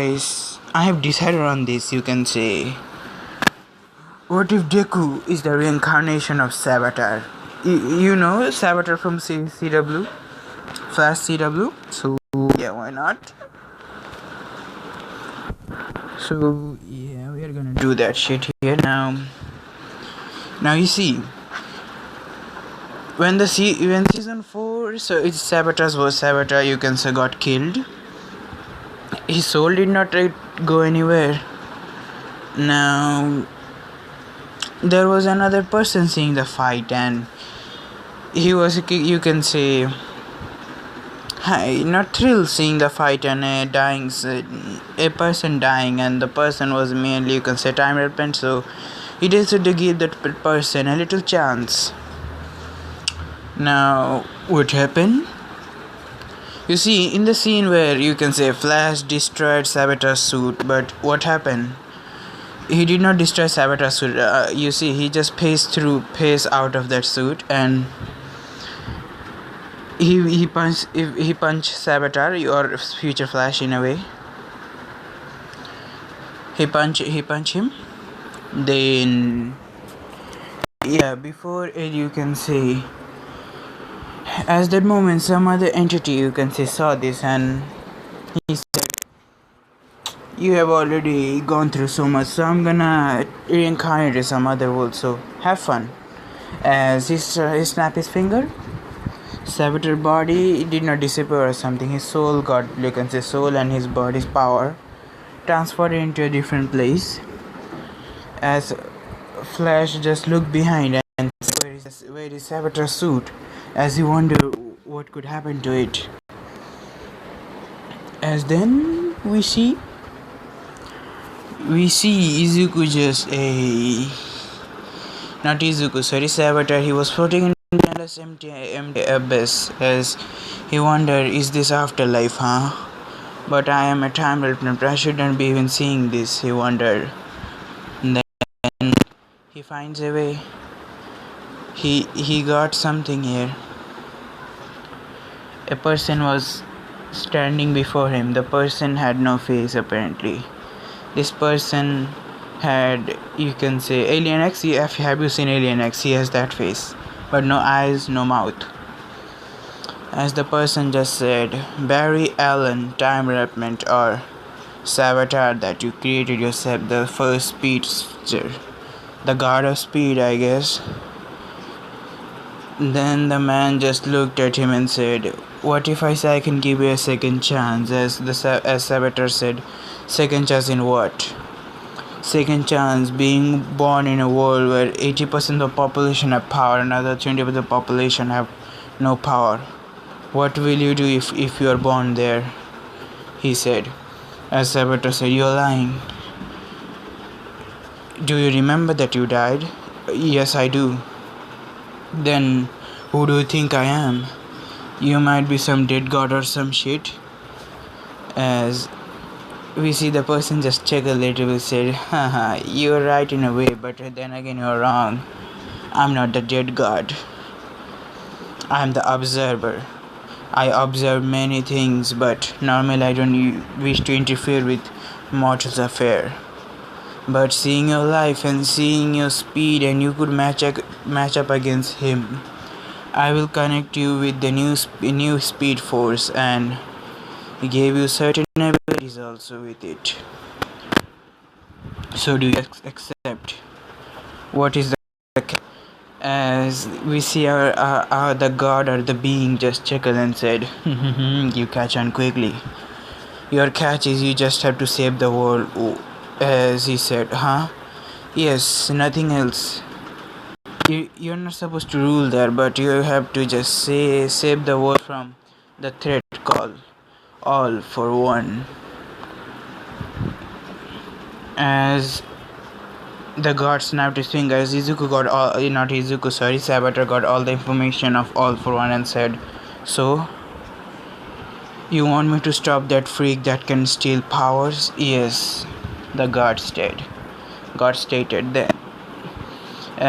guys, I have decided on this, you can say. What if Deku is the reincarnation of Savatar? You know Savatar from CW? Flash CW? So, yeah, why not? So, yeah, we are gonna do that shit here now. Now, you see, when season 4, so it's Savatar's was Savatar, you can say, got killed. His soul did not go anywhere. Now, there was another person seeing the fight, and he was, you can say, not thrilled seeing the fight and a person dying, and the person was mainly, you can say, time repent. So he decided to give that person a little chance. Now, what happened? You see, in the scene where, you can say, Flash destroyed Savatar's suit, but what happened? He did not destroy Savatar's suit. You see, he just paced out of that suit, and he punched Savatar, your future Flash, in a way. He punched him. Then, yeah, before it, you can say, as that moment, some other entity, you can say, saw this, and he said, "You have already gone through so much, so I'm gonna reincarnate some other world, so have fun." As he snapped his finger, Savatar's body did not disappear or something. His soul got, you can say, soul and his body's power transferred into a different place. As Flash just looked behind and said, where is Savatar's suit? As he wondered what could happen to it. As then we see Izuku Savatar, he was floating in the endless empty abyss, as he wondered, is this afterlife, huh? But I am a time replacement, I shouldn't be even seeing this, he wondered. And then he finds a way. He got something here. A person was standing before him. The person had no face, apparently. This person had, you can say, Alien X. Have you seen Alien X? He has that face, but no eyes, no mouth. As the person just said, Barry Allen, time replacement, or Savatar, that you created yourself, the first speedster, the god of speed, I guess. Then the man just looked at him and said, "What if I say I can give you a second chance?" As Savatar said, "Second chance in what?" Second chance being born in a world where 80% of the population have power and another 20% of the population have no power. What will you do if you are born there? He said. As Savatar said, "You're lying. Do you remember that you died?" "Yes, I do." "Then who do you think I am? You might be some dead god or some shit." As we see the person just chuckle a little bit, said, "Haha, you're right in a way, but then again you're wrong. I'm not the dead god. I'm the observer. I observe many things, but normally I don't wish to interfere with mortals' affair. But seeing your life and seeing your speed, and you could match up against him, I will connect you with the new speed force and gave you certain abilities also with it. So do you accept?" What is the as we see the god or the being just chuckled and said, "You catch on quickly. Your catch is you just have to save the world." As he said, "Huh? Yes, nothing else. You're not supposed to rule there, but you have to just save the world from the threat called all for one." As the god snapped his fingers, Savatar got all the information of all for one and said, "So, you want me to stop that freak that can steal powers?" "Yes," the god stated then.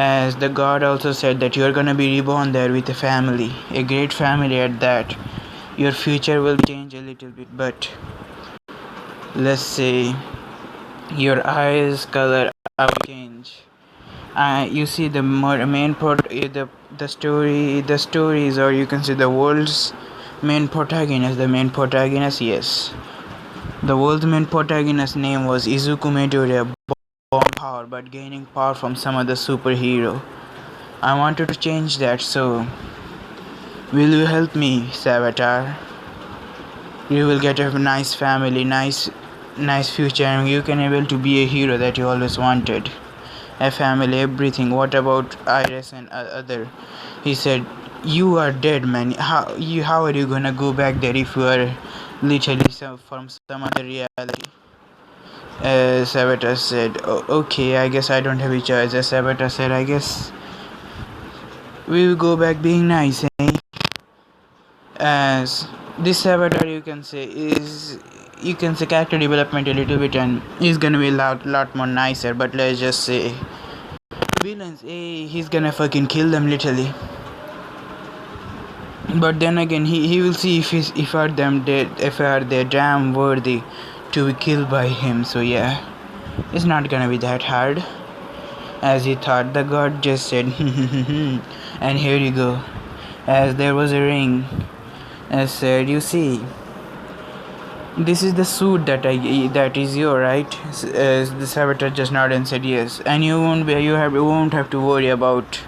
As the god also said that you're gonna be reborn there with a family, a great family at that. Your future will change a little bit, but let's say your eyes color change. You see the main the stories, or you can say the world's main protagonist. The main protagonist, yes, the world's main protagonist's name was Izuku Midoriya, born power but gaining power from some other superhero. I wanted to change that, so will you help me, Savatar? You will get a nice family, nice future, and you can able to be a hero that you always wanted. A family, everything. What about Iris and other? He said, "You are dead, man. How are you gonna go back there if you are literally from some other reality?" Savatar said, "Okay, I guess I don't have a choice." As Savatar said, "I guess we will go back being nice, eh?" As this Savatar, you can say character development a little bit, and he's gonna be a lot more nicer. But let's just say villains, he's gonna fucking kill them literally. But then again, he will see if are them dead, if are they damn worthy to be killed by him. So yeah, it's not gonna be that hard as he thought. The god just said, and here you go. As there was a ring, as said, you see, this is the suit that is your, right? As the Savitar just nodded and said yes, and you won't have to worry about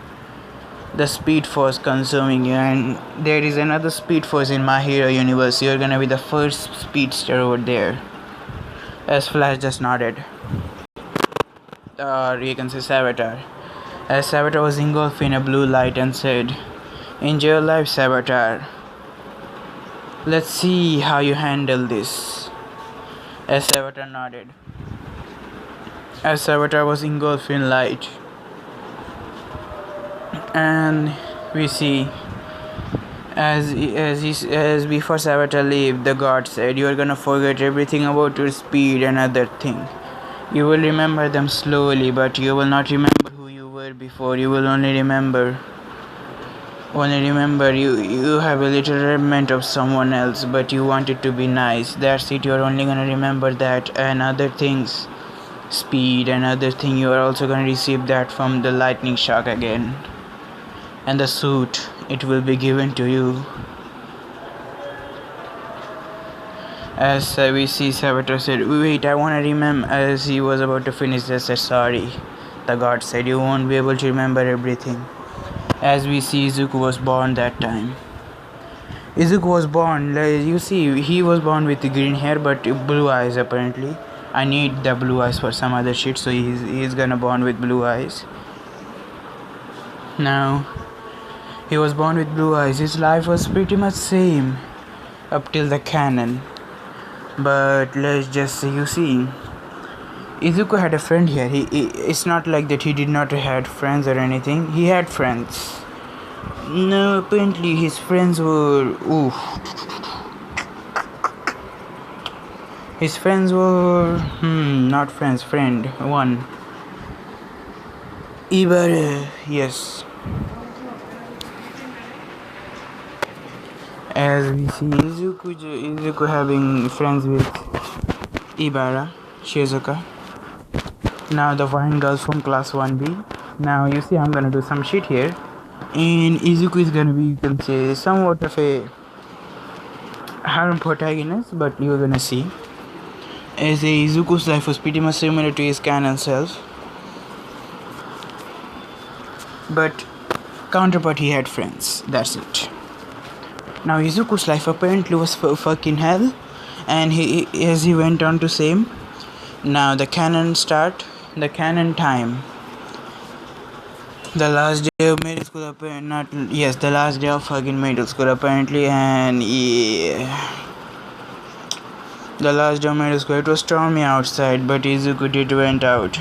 the speed force consuming you, and there is another speed force in my hero universe. You're gonna be the first speedster over there. As Flash just nodded, or you can say Savatar. As Savatar was engulfed in a blue light and said, "Enjoy your life, Savatar. Let's see how you handle this." As Savatar nodded. As Savatar was engulfed in light, and we see as before Savatar left, the god said, "You are gonna forget everything about your speed and other thing. You will remember them slowly, but you will not remember who you were before. You will only remember you have a little remnant of someone else, but you want it to be nice. That's it. You're only gonna remember that, and other things, speed and other thing, you are also gonna receive that from the lightning shock again. And the suit, it will be given to you." As we see Savatar said, "Wait, I wanna remember." As he was about to finish this, said, "Sorry." The god said, "You won't be able to remember everything." As we see, Izuku was born that time. Izuku was born, you see, he was born with green hair but blue eyes apparently. I need the blue eyes for some other shit, so he's gonna born with blue eyes. Now, he was born with blue eyes. His life was pretty much same up till the canon. But let's just say, you see, Izuku had a friend here. It's not like that he did not had friends or anything. He had friends. No, apparently his friends were his friends were not friends, friend one. Ibara, yes. As we see Izuku having friends with Ibara, Shizuka. Now the wine girls from class 1B. Now you see, I'm gonna do some shit here. And Izuku is gonna be, you can say, somewhat of a harem protagonist, but you're gonna see. As Izuku's life was pretty much similar to his canon self. But counterpart, he had friends. That's it. Now Izuku's life apparently was fucking hell, and as he went on to say, now the canon time. The last day of middle school, the last day of fucking middle school apparently, and the last day of middle school, it was stormy outside, but Izuku went out.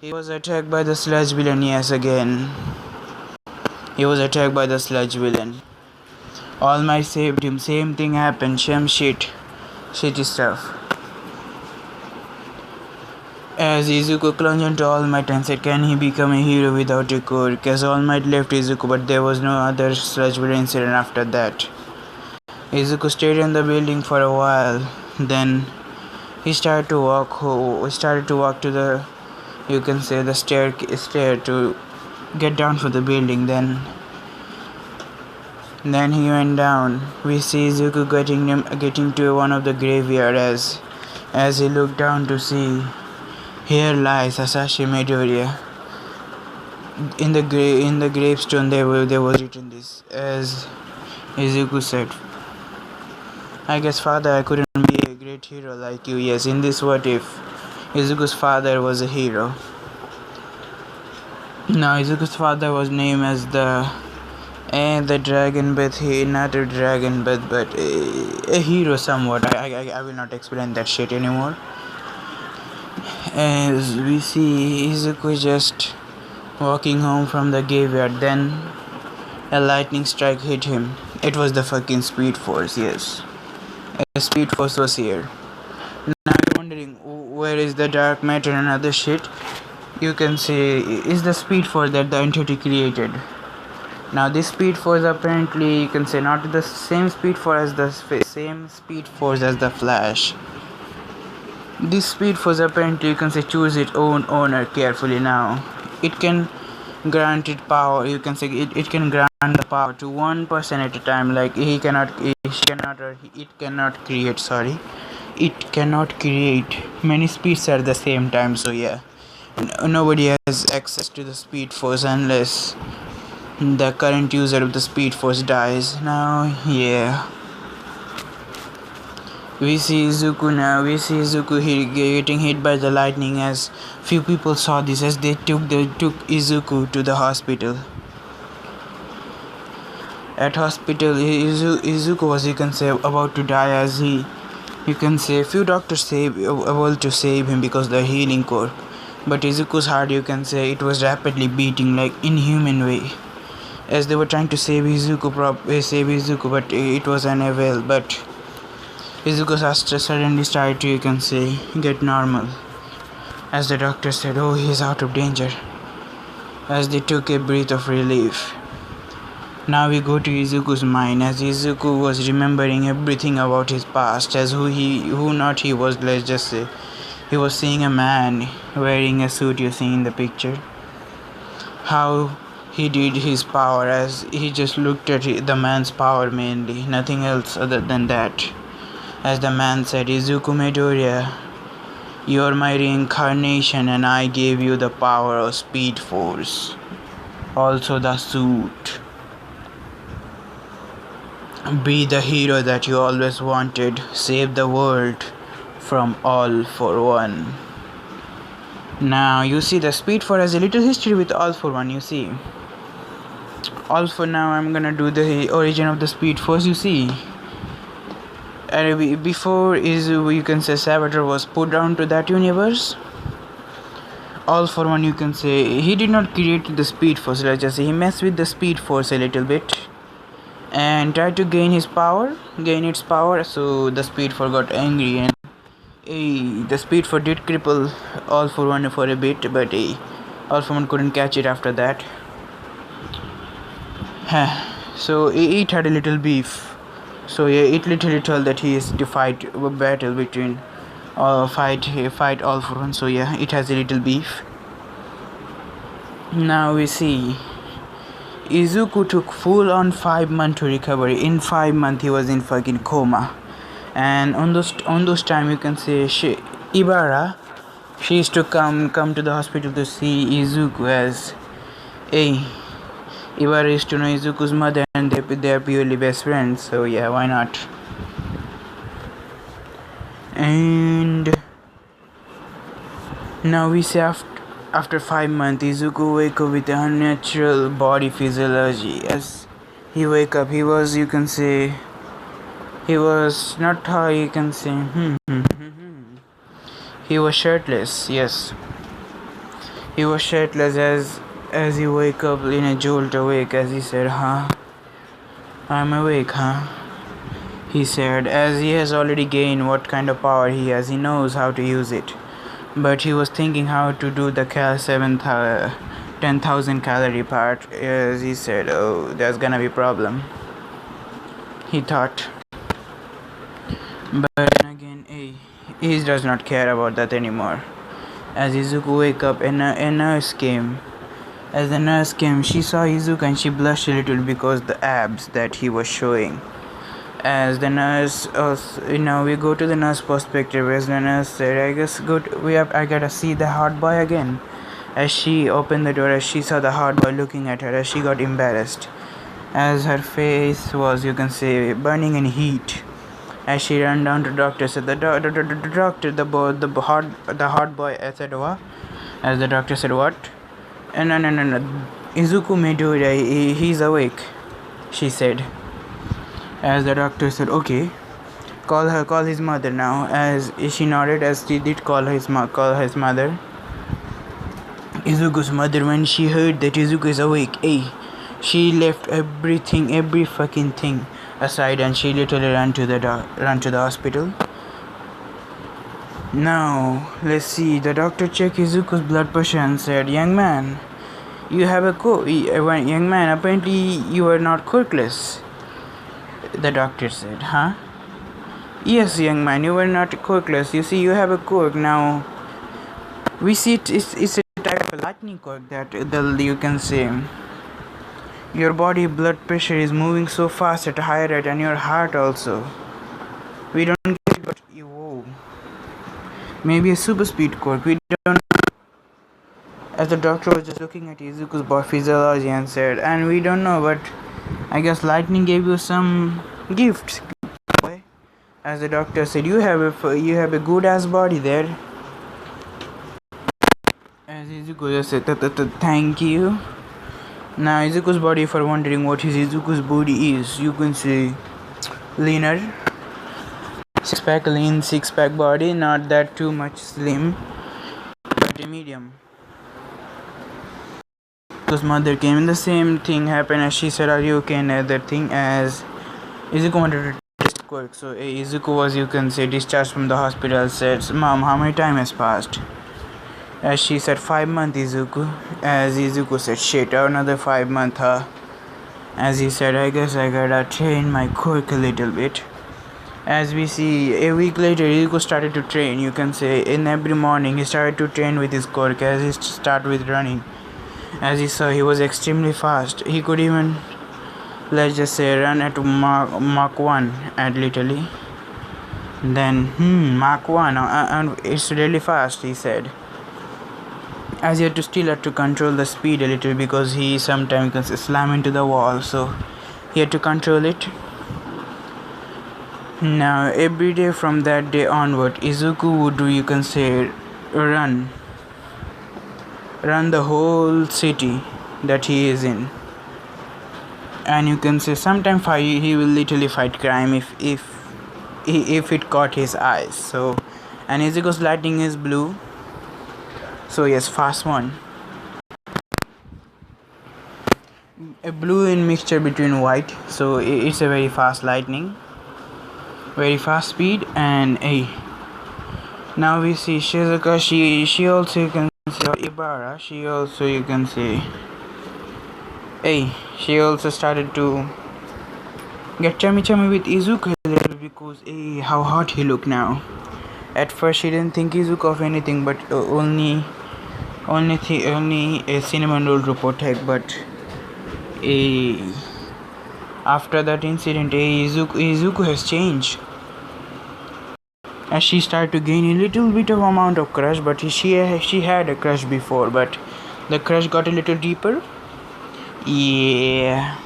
He was attacked by the sludge villain, yes, again. He was attacked by the sludge villain. All Might saved him, same thing happened, shitty stuff. As Izuku clung onto All Might and said, "Can he become a hero without a core?" Because All Might left Izuku, but there was no other sludge villain incident after that. Izuku stayed in the building for a while. Then He started to walk to the, you can say, the stair to get down for the building. Then he went down. We see Izuku getting to one of the graveyard. As he looked down to see, here lies Sasashi Midoriya. In the gravestone there was written this, as Izuku said, I guess, father, I couldn't be a great hero like you. Yes, in this what if, Izuku's father was a hero. Now Izuku's father was named as the dragon, but he not a dragon, but a hero somewhat. I will not explain that shit anymore. As we see Izuku just walking home from the graveyard, then a lightning strike hit him. It was the fucking Speed Force, yes. A Speed Force was here. Now you're wondering, where is the dark matter and other shit? You can say, is the Speed Force that the entity created. Now this Speed Force apparently, you can say, not the same Speed Force as the Flash. This Speed Force apparently, you can say, choose its own owner carefully now. It can grant it power, you can say, it can grant the power to one person at a time. Like it cannot create many speeds at the same time. So yeah, nobody has access to the Speed Force unless the current user of the Speed Force dies. Now yeah, we see Izuku getting hit by the lightning. As few people saw this, as they took Izuku to the hospital. At hospital, Izuku was, you can say, about to die, as you can say, few doctors able to save him because of the healing core. But Izuku's heart, you can say, it was rapidly beating like inhuman way. As they were trying to save Izuku, but it was unavail. But Izuku's heart suddenly started to, you can say, get normal. As the doctor said, oh, he is out of danger. As they took a breath of relief. Now we go to Izuku's mind, as Izuku was remembering everything about his past, as he was, let's just say, he was seeing a man wearing a suit you see in the picture. How he did his power, as he just looked at the man's power mainly, nothing else other than that. As the man said, Izuku Midoriya, you are my reincarnation and I gave you the power of Speed Force. Also the suit. Be the hero that you always wanted. Save the world from All for One. Now you see the Speed Force has a little history with All for One. You see, All for now I'm gonna do the origin of the Speed Force. You see, and before you can say Savatar was put down to that universe, All for One, you can say, he did not create the Speed Force. Let's just say he messed with the Speed Force a little bit and tried to gain its power. So the Speed Force got angry, and the Speed Force did cripple All for One for a bit, but All for One couldn't catch it after that. So it had a little beef. So yeah, it literally told that he is to fight a battle between fight All for One. So yeah, it has a little beef. Now we see Izuku took full on 5 months to recover. In 5 months he was in fucking coma. And on those time, you can say, Ibara, she used to come to the hospital to see Izuku, as Ibara used to know Izuku's mother and they are purely best friends. So yeah, why not? And now we see after 5 months, Izuku wake up with a unnatural body physiology. As he wake up, he was, you can say, he was not how you can say, he was shirtless. Yes, he was shirtless as he wake up in a jolt awake. As he said, I'm awake, he said, as he has already gained what kind of power he has. He knows how to use it. But he was thinking how to do the 10,000 calorie part. As he said, oh, there's gonna be problem, he thought. But again, he does not care about that anymore. As Izuku wake up, a nurse came. As the nurse came, she saw Izuku and she blushed a little because the abs that he was showing. As the nurse, now we go to the nurse perspective. As the nurse said, "I guess good. I gotta see the hot boy again." As she opened the door, as she saw the hot boy looking at her, as she got embarrassed, as her face was, you can say, burning in heat. As she ran down to the doctor, said, "The doctor, the hot boy." I said, "What?" As the doctor said, "What?" No. Izuku may do it. He's awake," she said. As the doctor said, "Okay, call his mother now." As she nodded, as she did call his mother. Izuku's mother, when she heard that Izuku is awake, she left every fucking thing aside, and she literally ran to the hospital. Now let's see. The doctor checked Izuku's blood pressure and said, "Young man, you have a young man. Apparently, you are not quirkless." The doctor said, "Huh?" "Yes, young man, you were not quirkless. You see, you have a quirk now. We see it's a type of lightning quirk that you can say your body blood pressure is moving so fast at a higher rate, and your heart also. We don't get it, but whoa, maybe a super speed quirk. We don't." As the doctor was just looking at Izuku's body physiology and said, "And we don't know, but I guess lightning gave you some gifts." As the doctor said, you have a good ass body there." As Izuku just said, "Thank you." Now Izuku's body, for wondering what Izuku's body is, you can say leaner, six pack body, not that too much slim, but a medium. Izuku's mother came and the same thing happened, as she said, "Are you okay?" And other thing, as Izuku wanted to test quirk. So Izuku was, you can say, discharged from the hospital. Said, "Mom, how many time has passed?" As she said, 5 months, Izuku. As Izuku said, "Shit, another 5 months, huh?" As he said, "I guess I gotta train my quirk a little bit." As we see, a week later, Izuku started to train. You can say, in every morning, he started to train with his quirk. As he started with running. As he saw, he was extremely fast. He could even, let's just say, run at Mach 1 at literally. Then, Mach 1, and it's really fast, he said. As he had to control the speed a little, because he sometimes can slam into the wall, so he had to control it. Now, every day from that day onward, Izuku would do, you can say, run the whole city that he is in. And you can say sometimes he will literally fight crime if it caught his eyes. So, and Izuku's lightning is blue. So yes, fast one. A blue in mixture between white. So it's a very fast lightning. Very fast speed. And now we see Shizuka. She also, you can say, Ibara. She also, you can say, she also started to get chummy with Izuku a little, because how hot he look now. At first she didn't think Izuku of anything, but only a cinnamon roll to protect. But after that incident, Izuku has changed. As she started to gain a little bit of amount of crush, but she had a crush before, but the crush got a little deeper. Yeah,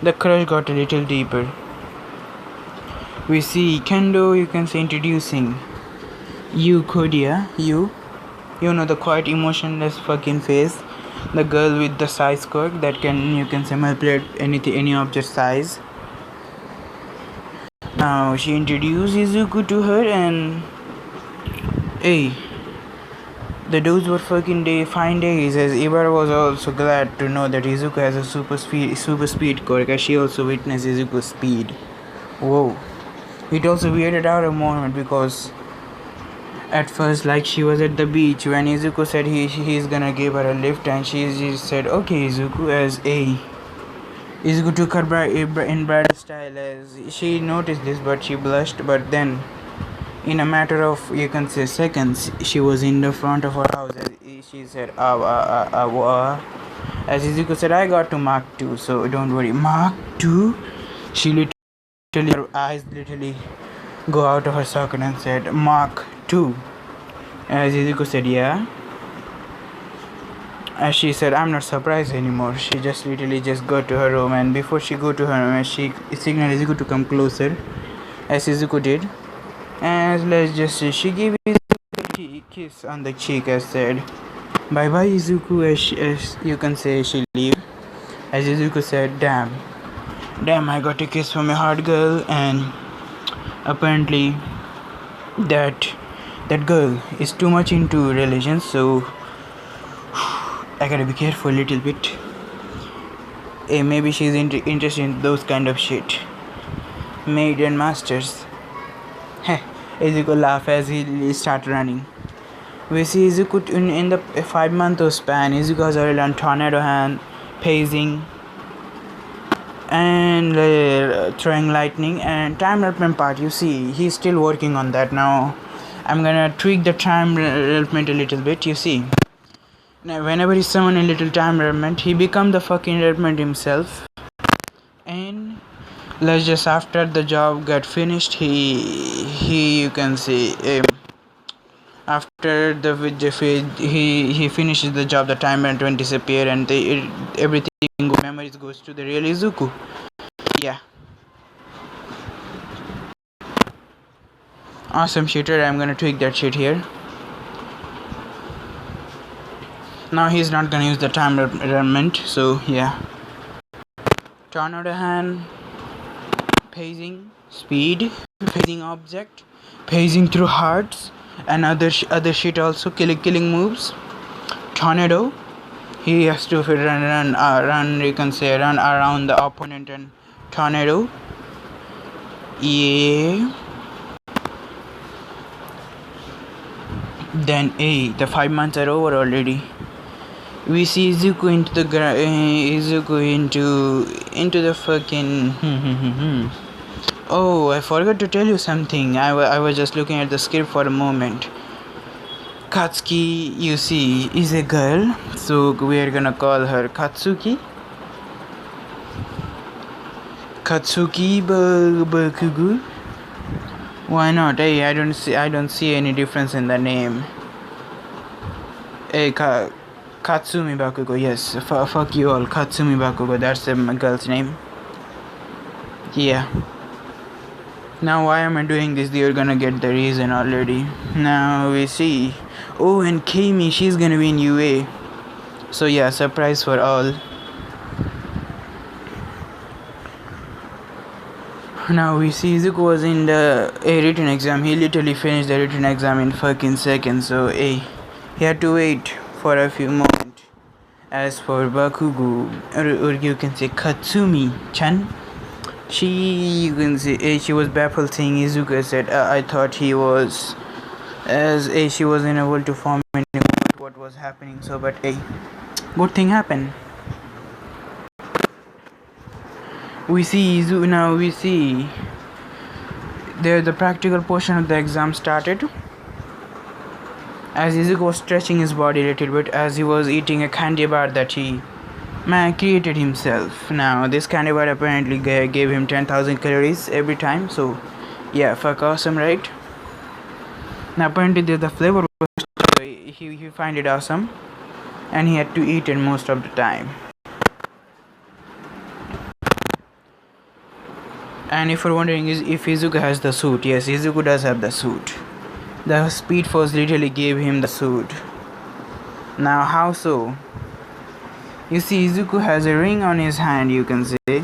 the crush got a little deeper. We see Kendo, you can say, introducing Kodia. You know, the quiet, emotionless fucking face, the girl with the size quirk that you can say, manipulate any object size. Now she introduced Izuku to her, and those were fucking fine days. As Ibara was also glad to know that Izuku has a super speed quirk, as she also witnessed Izuku's speed. Whoa. It also weirded out a moment, because at first, like, she was at the beach when Izuku said he's gonna give her a lift, and she said, "Okay, Izuku," as Izuku took her in bridal style. As she noticed this, but she blushed. But then In a matter of, you can say, seconds, she was in the front of her house. She said, as Izuku said, I got to Mark 2, so don't worry. Mark 2? She literally, her eyes literally go out of her socket and said, Mark 2. As Izuku said, yeah. As she said, I'm not surprised anymore. She just literally just got to her room, and before she go to her room, she signaled Izuku to come closer, as Izuku did. And let's just say she gave Izuku a kiss on the cheek, as said, bye bye Izuku, as you can say she leave. As Izuku said, damn, I got a kiss from a hot girl, and apparently that girl is too much into religion, so I gotta be careful a little bit. Maybe she's interested in those kind of shit. Maid and masters. Heh, Izuku laugh as he start running. We see Izuku in the 5-month span. Izuku has already learned tornado hand, pacing, and throwing lightning, and time relevant part. You see, he's still working on that now. I'm gonna tweak the time relevant a little bit. You see, now whenever he summon a little time relevant, he become the fucking relevant himself. And let's just, after the job get finished, he you can say, after the he finishes the job, the time relevant disappear, and everything memories goes to the real Izuku. Yeah. Awesome shooter. I'm gonna tweak that shit here. Now he's not gonna use the time element, so yeah. Tornado hand, pacing, speed, pacing object, pacing through hearts, and other shit also, killing moves. Tornado, he has to run, you can say, run around the opponent, and tornado. Yeah. Then the 5 months are over already. We see Izuku into the into the fucking Oh, I forgot to tell you something. I was just looking at the script for a moment. Katsuki, you see, is a girl, so we are gonna call her Katsuki. Bakugu. Why not? Hey, I don't see any difference in the name. Hey, Katsumi Bakugo. Yes, fuck you all. Katsumi Bakugo. That's the girl's name. Yeah. Now why am I doing this? You're gonna get the reason already. Now we see. Oh, and Kimi, she's gonna be in UA. So yeah, surprise for all. Now we see Izuku was in the written exam. He literally finished the written exam in fucking seconds. So he had to wait for a few moments. As for Bakugo, or you can say Katsumi-chan, she was baffled seeing Izuku. Said, I thought he was, as she was unable to form what was happening. So, but good thing happened. We see Izuku now. We see there the practical portion of the exam started. As Izuku was stretching his body a little bit, as he was eating a candy bar that he created himself. Now this candy bar apparently gave him 10,000 calories every time. So yeah, fuck awesome, right? Now apparently the flavor was, he find it awesome, and he had to eat it most of the time. And if you're wondering if Izuku has the suit, yes, Izuku does have the suit. The Speed Force literally gave him the suit. Now how so? You see, Izuku has a ring on his hand, you can say.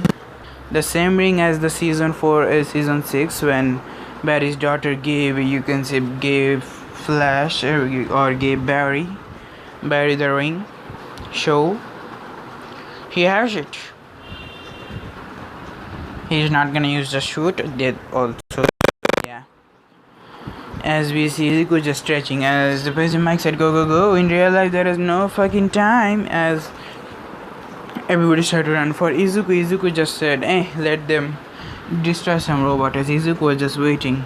The same ring as the season 6 when Barry's daughter gave Flash or gave Barry the ring. So he has it. He's not gonna use the suit. That also, yeah. As we see Izuku just stretching, as the president Mike said, go. In real life, there is no fucking time. As everybody started to run for Izuku. Izuku just said, let them destroy some robot. As Izuku was just waiting.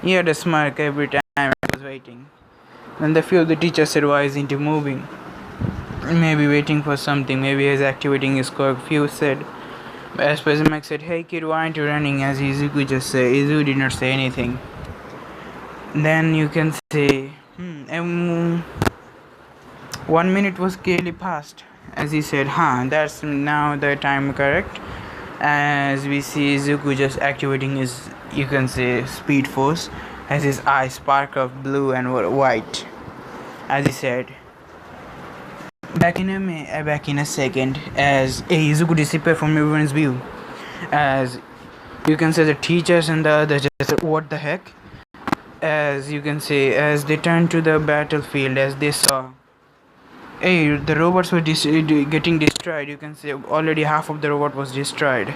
He had a smirk every time I was waiting. Then the few of the teachers said, why isn't he moving? Maybe waiting for something, maybe he's activating his quirk. Few said, as President Mike said, hey kid, why aren't you running? As Izuku just said, Izuku did not say anything. Then you can say, 1 minute was clearly passed. As he said, that's now the time correct. As we see Izuku just activating his, you can say, speed force, as his eyes spark of blue and white. As he said, back in a second, as Izuku disappeared from everyone's view. As you can say, the teachers and the others just said, what the heck? As you can say, as they turned to the battlefield, as they saw, the robots were getting destroyed. You can say already half of the robot was destroyed.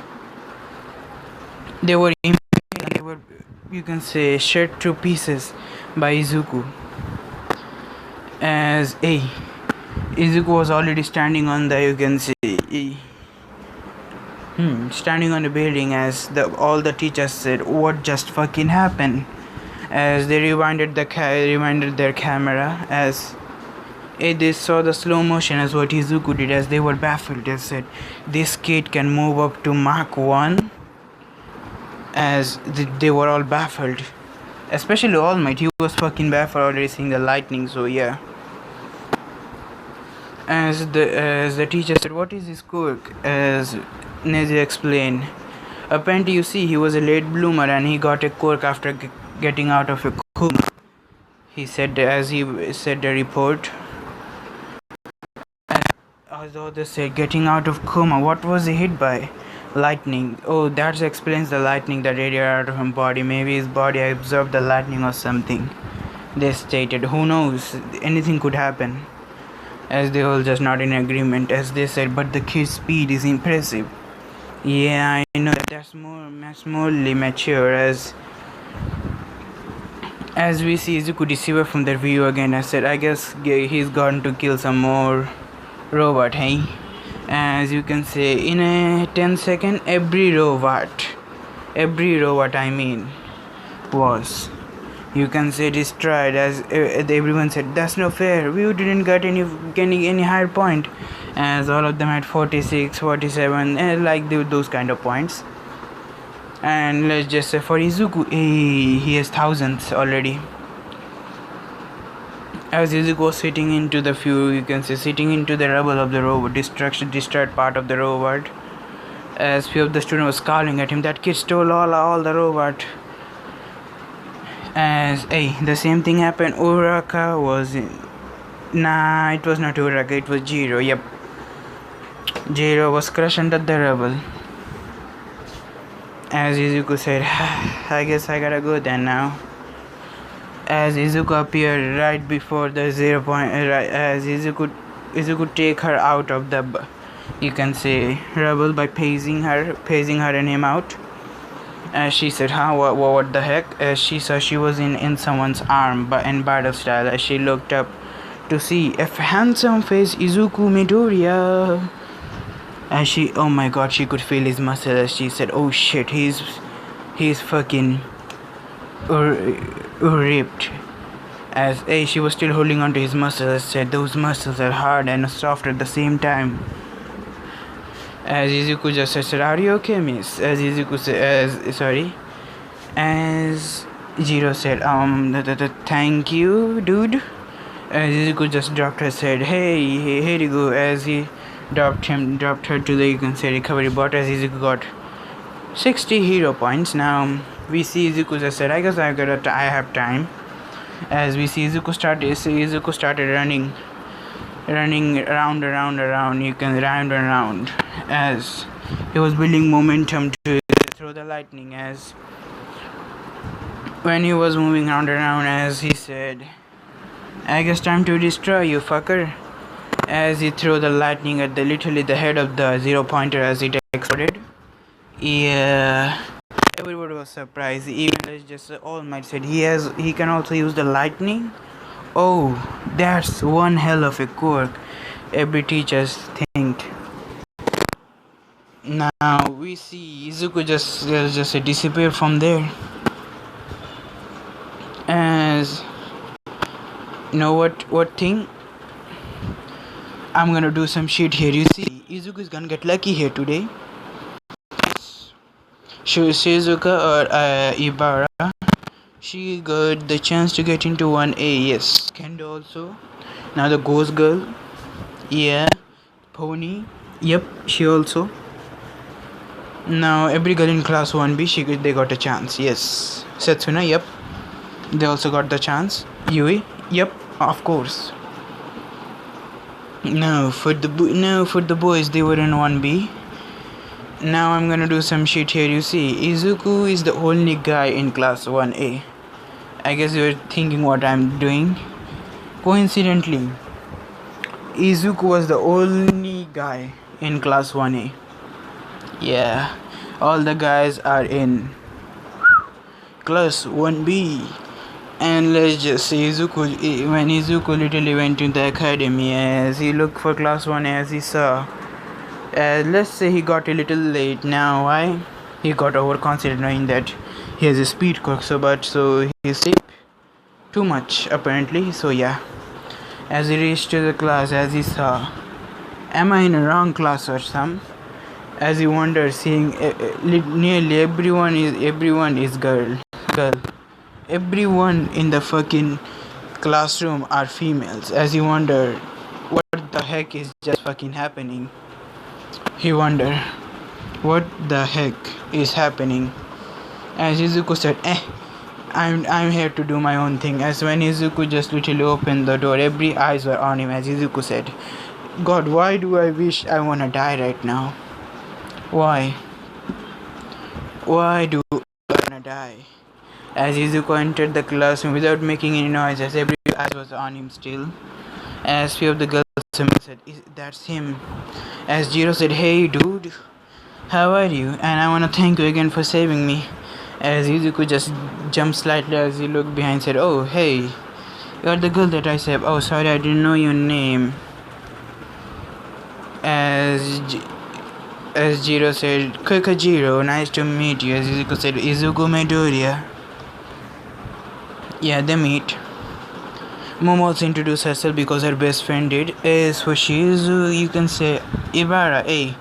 They were you can say shed to pieces by Izuku. As Izuku was already standing on the, you can say, standing on the building. As all the teachers said, what just fucking happened? As they rewinded their camera, as they saw the slow motion as what Izuku did, as they were baffled. They said, this kid can move up to Mach 1. As they were all baffled, especially All Might. He was fucking baffled already seeing the lightning. So yeah. As the teacher said, what is his quirk? As Neji explained, apparently you see he was a late bloomer and he got a quirk after getting out of a coma. He said, as he said the report. As the others said, getting out of coma, what was he hit by? Lightning. Oh, that explains the lightning that radiated out of his body. Maybe his body absorbed the lightning or something. They stated, who knows, anything could happen. As they all just not in agreement. As they said, but the kid's speed is impressive. Yeah, I know that's more mature. As we see Izuku disappear from their view again. I said, I guess he's gone to kill some more robot, hey? As you can say, in a 10-second, every robot I mean, was, you can say, destroyed. As everyone said, that's no fair, we didn't get any higher point. As all of them had 46, 47, like those kind of points. And let's just say for Izuku, he has thousands already. As Izuku was sitting into the rubble of the robot, destroyed part of the robot. As few of the students were scowling at him, that kid stole all the robot. As the same thing happened. Uraka was it was not Uraka, it was Jiro. Yep, Jiro was crushed under the rubble. As Izuku said, I guess I gotta go then now. As Izuku appeared right before the 0 point, as Izuku take her out of the, you can say, rubble by pacing her and him out. As she said, what the heck? As she saw she was in someone's arm, but in battle style. As she looked up to see a handsome face, Izuku Midoriya. As she, oh my god, she could feel his muscle. As she said, oh shit, he's fucking ripped. As she was still holding on to his muscles. Said, those muscles are hard and soft at the same time. As Izuku just said, are you okay, miss? As Izuku said, as Jiro said, thank you, dude. As Izuku just dropped her, said, hey, here you go. As he dropped her to the, you can say, recovery bot. As Izuku got 60 hero points. Now we see Izuku just said, I guess I have time. As we see Izuku started running around, you can round and round. As he was building momentum to throw the lightning. As when he was moving round and round, as he said, I guess time to destroy you, fucker. As he threw the lightning at literally the head of the 0 pointer as it exploded. Yeah, everybody was surprised. Even just All Might said he can also use the lightning. Oh, that's one hell of a quirk. Every teacher's think. Now we see Izuku just disappear from there. as know what thing. I'm gonna do some shit here. You see, Izuku is gonna get lucky here today. Shizuka or Ibara, she got the chance to get into 1A. Yes, Kendo also. Now the Ghost Girl. Yeah. Pony. Yep, she also. Now every girl in class 1B, they got a chance. Yes. Setsuna. Yep. They also got the chance. Yui. Yep. Of course. Now for the boys, they were in 1B. Now I'm gonna do some shit here. You see, Izuku is the only guy in class 1A. I guess you're thinking what I'm doing. Coincidentally, Izuku was the only guy in class 1A. Yeah, all the guys are in class 1B. And let's just say when Izuku literally went to the academy, as he looked for class 1 as he saw. Let's say he got a little late. Now why? He got overconfident knowing that he has a speed cook, so he sleep too much apparently. So yeah, as he reached to the class, as he saw, am I in a wrong class or some? As he wondered, seeing nearly everyone is girl. Everyone in the fucking classroom are females. As he wondered, what the heck is just fucking happening? He wondered, what the heck is happening? As Izuku said, I'm here to do my own thing. As when Izuku just literally opened the door, every eyes were on him. As Izuku said, God, why do I wish I wanna die right now? Why? Why do I wanna die? As Izuku entered the classroom without making any noise, as every eye was on him still. As few of the girls said, that's him. As Jiro said, hey dude, how are you? And I wanna thank you again for saving me. As Izuku just jumped slightly as he looked behind, said, oh hey, you're the girl that I saved. Oh sorry, I didn't know your name. As Jiro said, Kokajiro, nice to meet you. As Izuku said, Izuku Midoriya. Yeah, they meet. Momo also introduced herself because her best friend did. As for Shizu, you can say Ibara. Hey,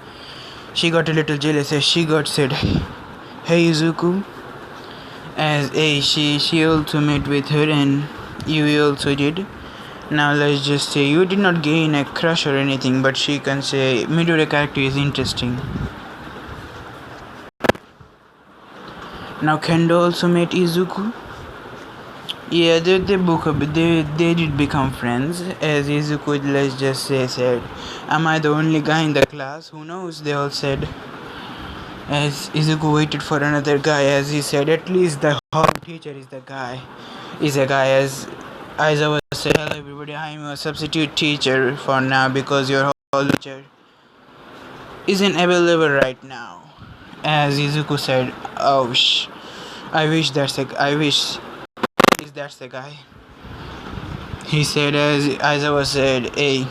she got a little jealous as she got said, hey Izuku. As she also met with her and Yui also did. Now let's just say you did not gain a crush or anything, but she can say Midoriya character is interesting. Now Kendo also met Izuku. Yeah, they did become friends. As Izuku, let's just say, said, am I the only guy in the class? Who knows? They all said. As Izuku waited for another guy, as he said, at least the hall teacher is a guy. As Aizawa said, hello everybody, I'm a substitute teacher for now because your hall teacher isn't available right now. As Izuku said, oh I wish that's the guy. He said, as Aizawa said, hey,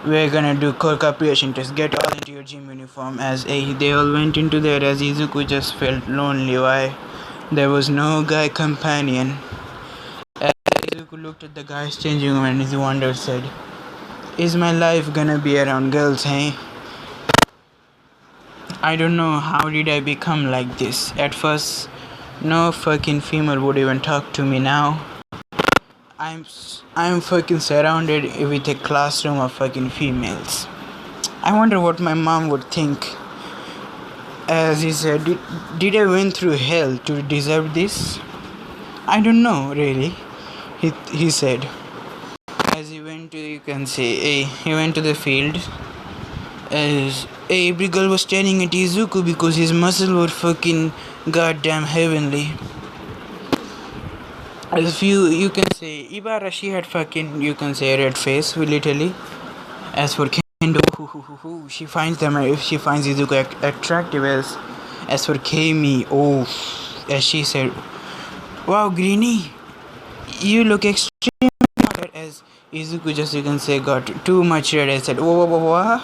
we're gonna do core cooperation test. Get all into your gym uniform. As they all went into there. As Izuku just felt lonely. Why? There was no guy companion. As Izuku looked at the guy's changing room and he wondered, said, is my life gonna be around girls, hey? I don't know how did I become like this. At first, no fucking female would even talk to me. Now I'm fucking surrounded with a classroom of fucking females. I wonder what my mom would think. As he said, did I went through hell to deserve this? I don't know really. He said. As he went to, you can say, he went to the field. As every girl was staring at Izuku because his muscles were fucking goddamn heavenly. As few, you can say, Ibara, she had fucking, you can say, red face, literally. As for Kendo, she finds Izuku attractive. As for Kami, as she said, wow, Greenie, you look extremely hot. As Izuku just, you can say, got too much red. I said, whoa.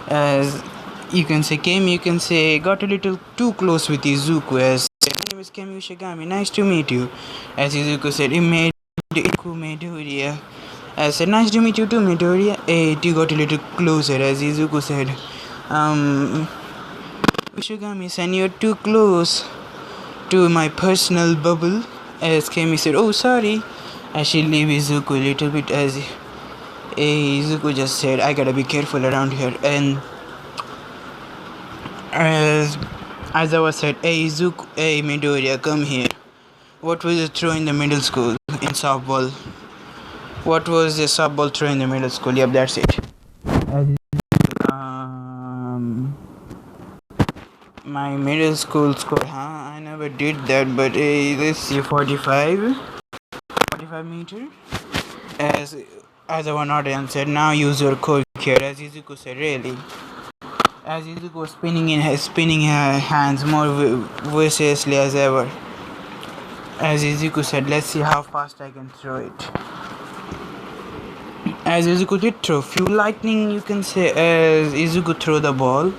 As you can say, Kami, you can say, got a little too close with Izuku. As my name is Kami Ushigami, nice to meet you. As Izuku said, Deku Midoriya. I said, nice to meet you too, Midoriya. Hey, you got a little closer, as Izuku said. Um, Ushigami-san, you're too close to my personal bubble. As Kemi said, oh, sorry. I should leave Izuku a little bit, as Izuku just said, I gotta be careful around here. And as I was said, hey, Izuku, hey, Midoriya, come here. What was the throw in the middle school in softball? What was the softball throw in the middle school? Yep, that's it. My middle school score, I never did that, but let's see, 45 meter. As I was not answered, now use your core here, as Izuku said, really. As Izuku was spinning her hands more viciously as ever. As Izuku said, let's see how fast I can throw it. As Izuku did throw few lightning, you can say, as Izuku threw the ball.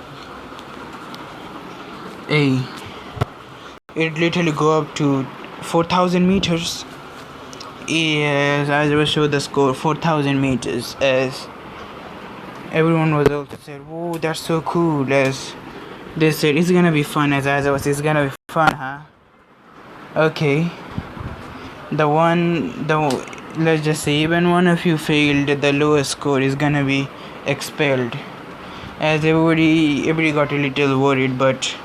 Hey, it literally go up to 4,000 meters. Yes, as I will show the score, 4,000 meters. As everyone was also said, whoa, that's so cool. As they said, it's gonna be fun. As I was, it's gonna be fun, huh? Okay. Let's just say, even one of you failed, the lowest score is gonna be expelled. As everybody got a little worried, but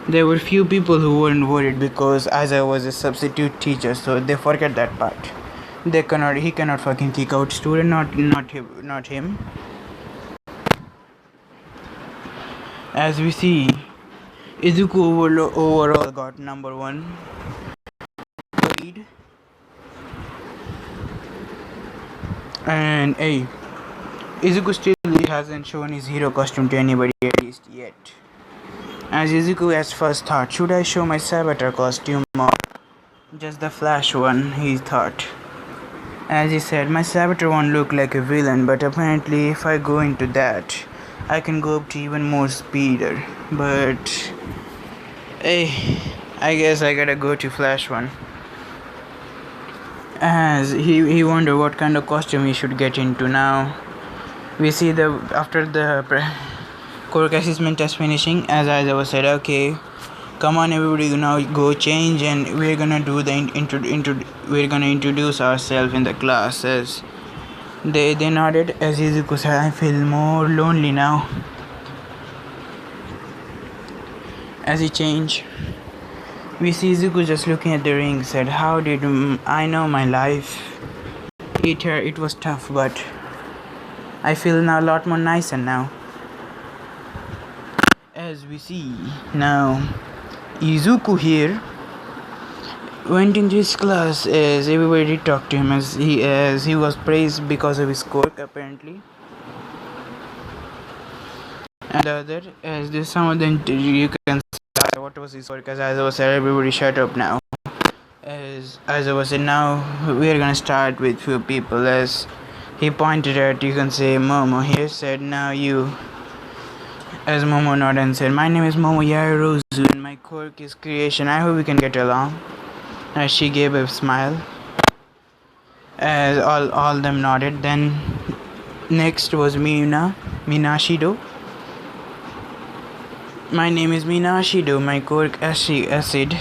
there were few people who weren't worried, because as I was a substitute teacher, so they forget that part. He cannot fucking kick out student, not him. As we see, Izuku overall got number 1 lead. And hey, Izuku still hasn't shown his hero costume to anybody, at least yet. As Izuku has first thought, should I show my savatar costume or just the flash one, he thought. As he said, my savatar won't look like a villain, but apparently if I go into that, I can go up to even more speeder. But hey, I guess I gotta go to flash one. As he wondered what kind of costume he should get into. Now we see after the core assessment test finishing, as I was said, okay, come on everybody, now go change, and we're gonna do the we're gonna introduce ourselves in the class. As they nodded, as Izuku said, I feel more lonely now. As he changed, we see Izuku just looking at the ring, said, how did I know my life? It was tough, but I feel now a lot more nicer now. As we see now, Izuku here went into his class, as everybody talked to him, as he was praised because of his score apparently. And the other, as this some of the you can say what was his score, because as I was said, everybody shut up now. As I was said, now we are gonna start with few people. As he pointed at, you can say, Momo here, said, now you. As Momo nodded and said, my name is Momo Yarozu and my quirk is creation. I hope we can get along. As she gave a smile. As all them nodded. Then next was Minashido. My name is Minashido, my quirk acid.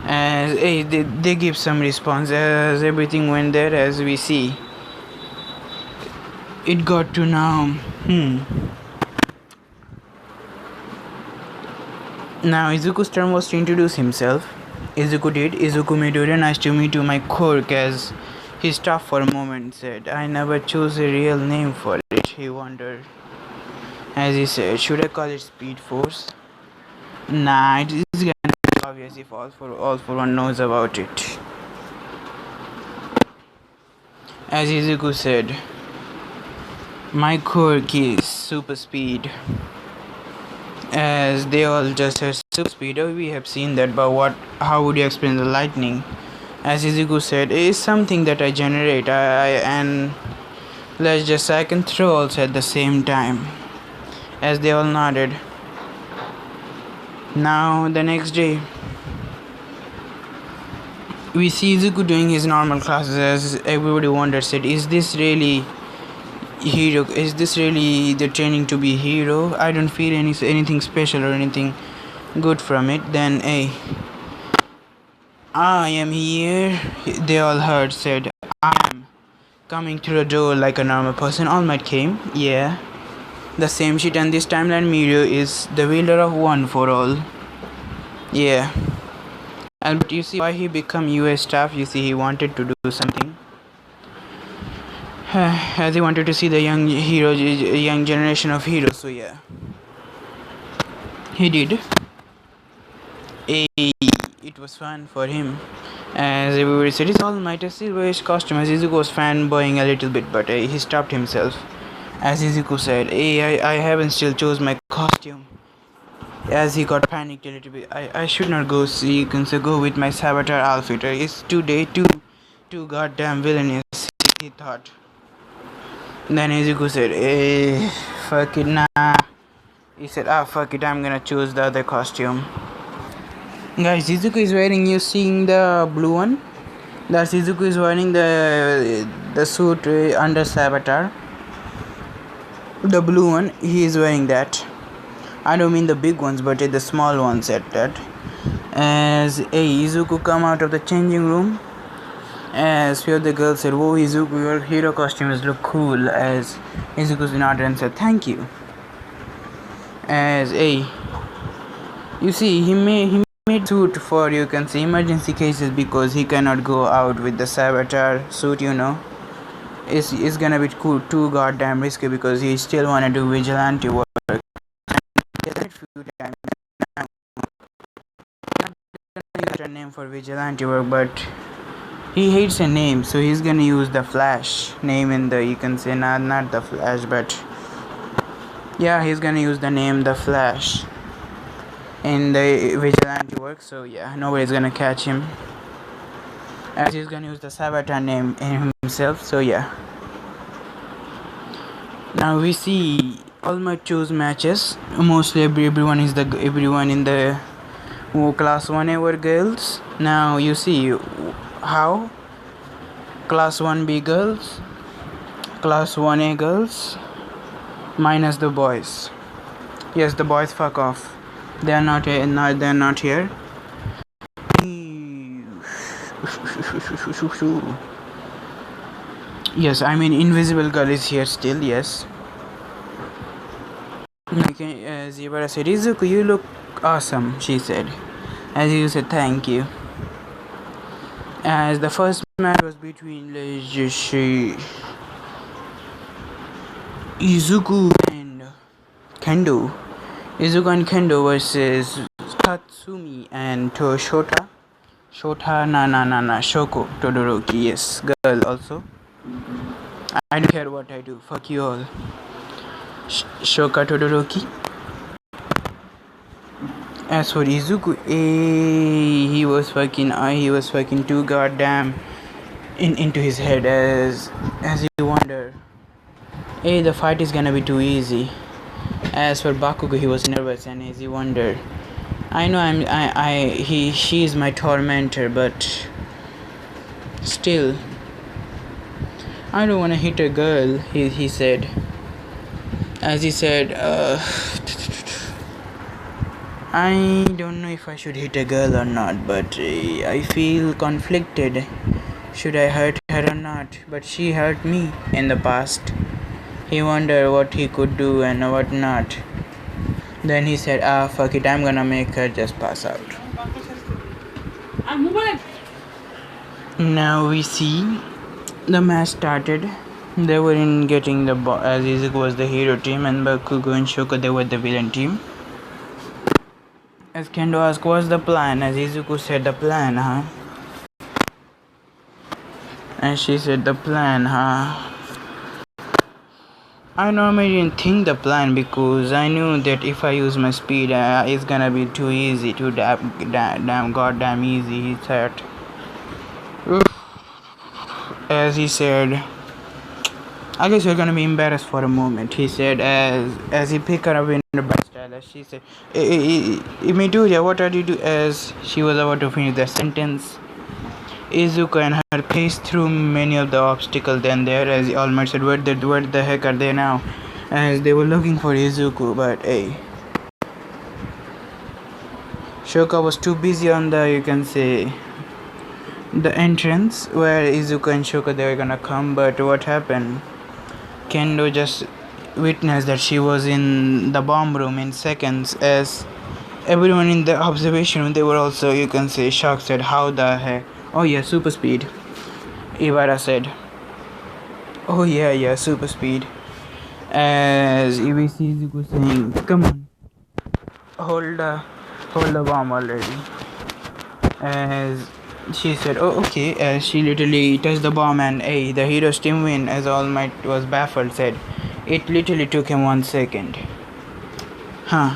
As hey, they give some response. As everything went there, as we see. It got to now. Now Izuku's turn was to introduce himself. Izuku did. Izuku Midoriya, nice to meet you, my quirk. As he stopped for a moment, said, I never chose a real name for it. He wondered. As he said, should I call it Speed Force? Nah, it is gonna be obvious if all for one knows about it. As Izuku said, my quirk is super speed. As they all just have super speed. Oh, we have seen that, but how would you explain the lightning? As Izuku said, it is something that I generate, and let's just say I can throw also at the same time. As they all nodded. Now the next day, We see Izuku doing his normal classes as everybody wonders said, is this really hero? Is this really the training to be hero? I don't feel anything special or anything good from it. Then I am here. They all heard said, I am coming through the door like a normal person. All Might came. Yeah. The same shit, and this timeline Mirio is the wielder of one for all. Yeah. And you see why he become US staff. You see he wanted to do something. As he wanted to see the young generation of heroes. So yeah. He did. It was fun for him. As everybody said, it's All Might a silverish costume. As Izuku was fanboying a little bit, but he stopped himself. As Izuku said, I haven't still chose my costume. As he got panicked a little bit, I should not go see, you can say, go with my savatar outfit. It's too goddamn villainous, he thought. Then Izuku said, fuck it, nah. He said, fuck it, I'm gonna choose the other costume. Guys, Izuku is wearing, you seeing the blue one? That's Izuku is wearing the suit under Savatar. The blue one, he is wearing that. I don't mean the big ones, but the small ones at that. As Izuku come out of the changing room, as few of the girls said, "Whoa, Izuku, your hero costumes look cool." As Izuku nodded and said, "Thank you." As you see, he made suit for, you can see, emergency cases, because he cannot go out with the Savatar suit, you know. It's gonna be too goddamn risky, because he still wanna do vigilante work. A name for vigilante work, but he hates a name, so he's gonna use the Flash name in the, you can say, not the Flash, but yeah, he's gonna use the name the Flash in the vigilante work. So yeah, nobody's gonna catch him, as he's gonna use the Savatar name in himself. So yeah, now we see All Might choose matches. Mostly everyone in the class 1A were girls. Now you see how class 1B girls, class 1A girls, minus the boys. Yes, the boys fuck off. They are not here. They're not here. Yes, I mean Invisible Girl is here still. Yes. Okay, as Zebra said, "Izuku, you look awesome," she said. As you said, "Thank you." As the first match was between Izuku and Kendo. Izuku and Kendo versus Tatsumi and Shota. Shoko Todoroki. Yes, girl also. I don't care what I do. Fuck you all. Shoka Todoroki. As for Izuku, he was fucking too goddamn into his head, as he wondered, the fight is gonna be too easy. As for Bakugo, he was nervous, and as he wondered, I know she is my tormentor, but still, I don't wanna hit a girl, he said. As he said, I don't know if I should hit a girl or not, but I feel conflicted. Should I hurt her or not? But she hurt me in the past. He wondered what he could do and what not. Then he said, fuck it, I'm gonna make her just pass out. Now we see the match started. They were in getting the ball, as Izuku was the hero team and Bakugo and Shoko, they were the villain team. As Kendo asked, what's the plan? As Izuku said, the plan, huh? And she said, the plan, huh? I normally didn't think the plan, because I knew that if I use my speed, it's gonna be too easy, too damn goddamn easy, he said. As he said, I guess you're gonna be embarrassed for a moment, he said, as he picked her up in the bus style. As she said, Midoriya, what are you doing? As she was about to finish the sentence, Izuku and her paced through many of the obstacles. Then there, as All Might said, where the heck are they now? As they were looking for Izuku, but hey, Shoka was too busy on the, you can say, the entrance where Izuku and Shoka they were gonna come. But what happened? Kendo just witnessed that she was in the bomb room in seconds. As everyone in the observation room, they were also, you can say, shocked. Said, "How the heck? Oh yeah, super speed." Ibara said, "Oh yeah, super speed." As we see Izuku saying, "Come on, hold the hold the bomb already." As she said, "Oh okay." As she literally touched the bomb, and hey, the hero's team win. As All Might was baffled, said, "It literally took him 1 second." Huh.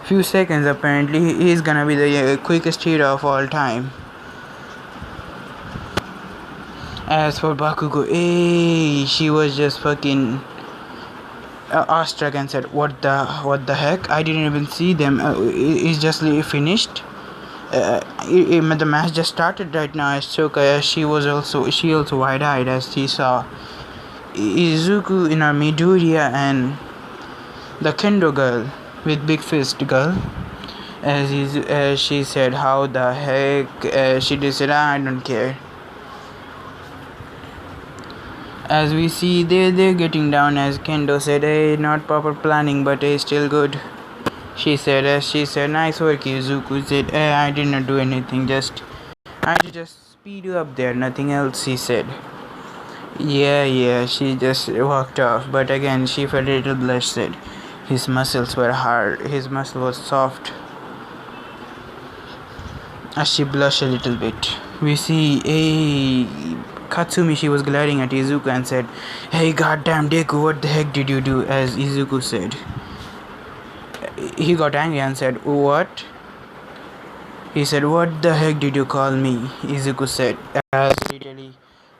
Few seconds apparently. He's gonna be the quickest hero of all time. As for Bakugo, hey, she was just fucking awestruck and said, what the heck? I didn't even see them. It's just finished. The match just started right now." As Shoka, she also wide-eyed as she saw Izuku in her Midoriya and the Kendo girl with big fist girl. As she said, "How the heck?" She just said, "I don't care." As we see, they're getting down. As Kendo said, "Hey, not proper planning, but hey, still good." She said, "Nice work, Izuku." Said, "Hey, I did not do anything. I had to just speed you up there, nothing else." He said, Yeah. She just walked off. But again, she felt a little blush. Said, his muscles were hard. His muscle was soft. As she blushed a little bit, we see Katsumi. She was glaring at Izuku and said, "Hey, goddamn Deku, what the heck did you do?" As Izuku said, he got angry and said, "What?" He said, "What the heck did you call me?" Izuku said, as literally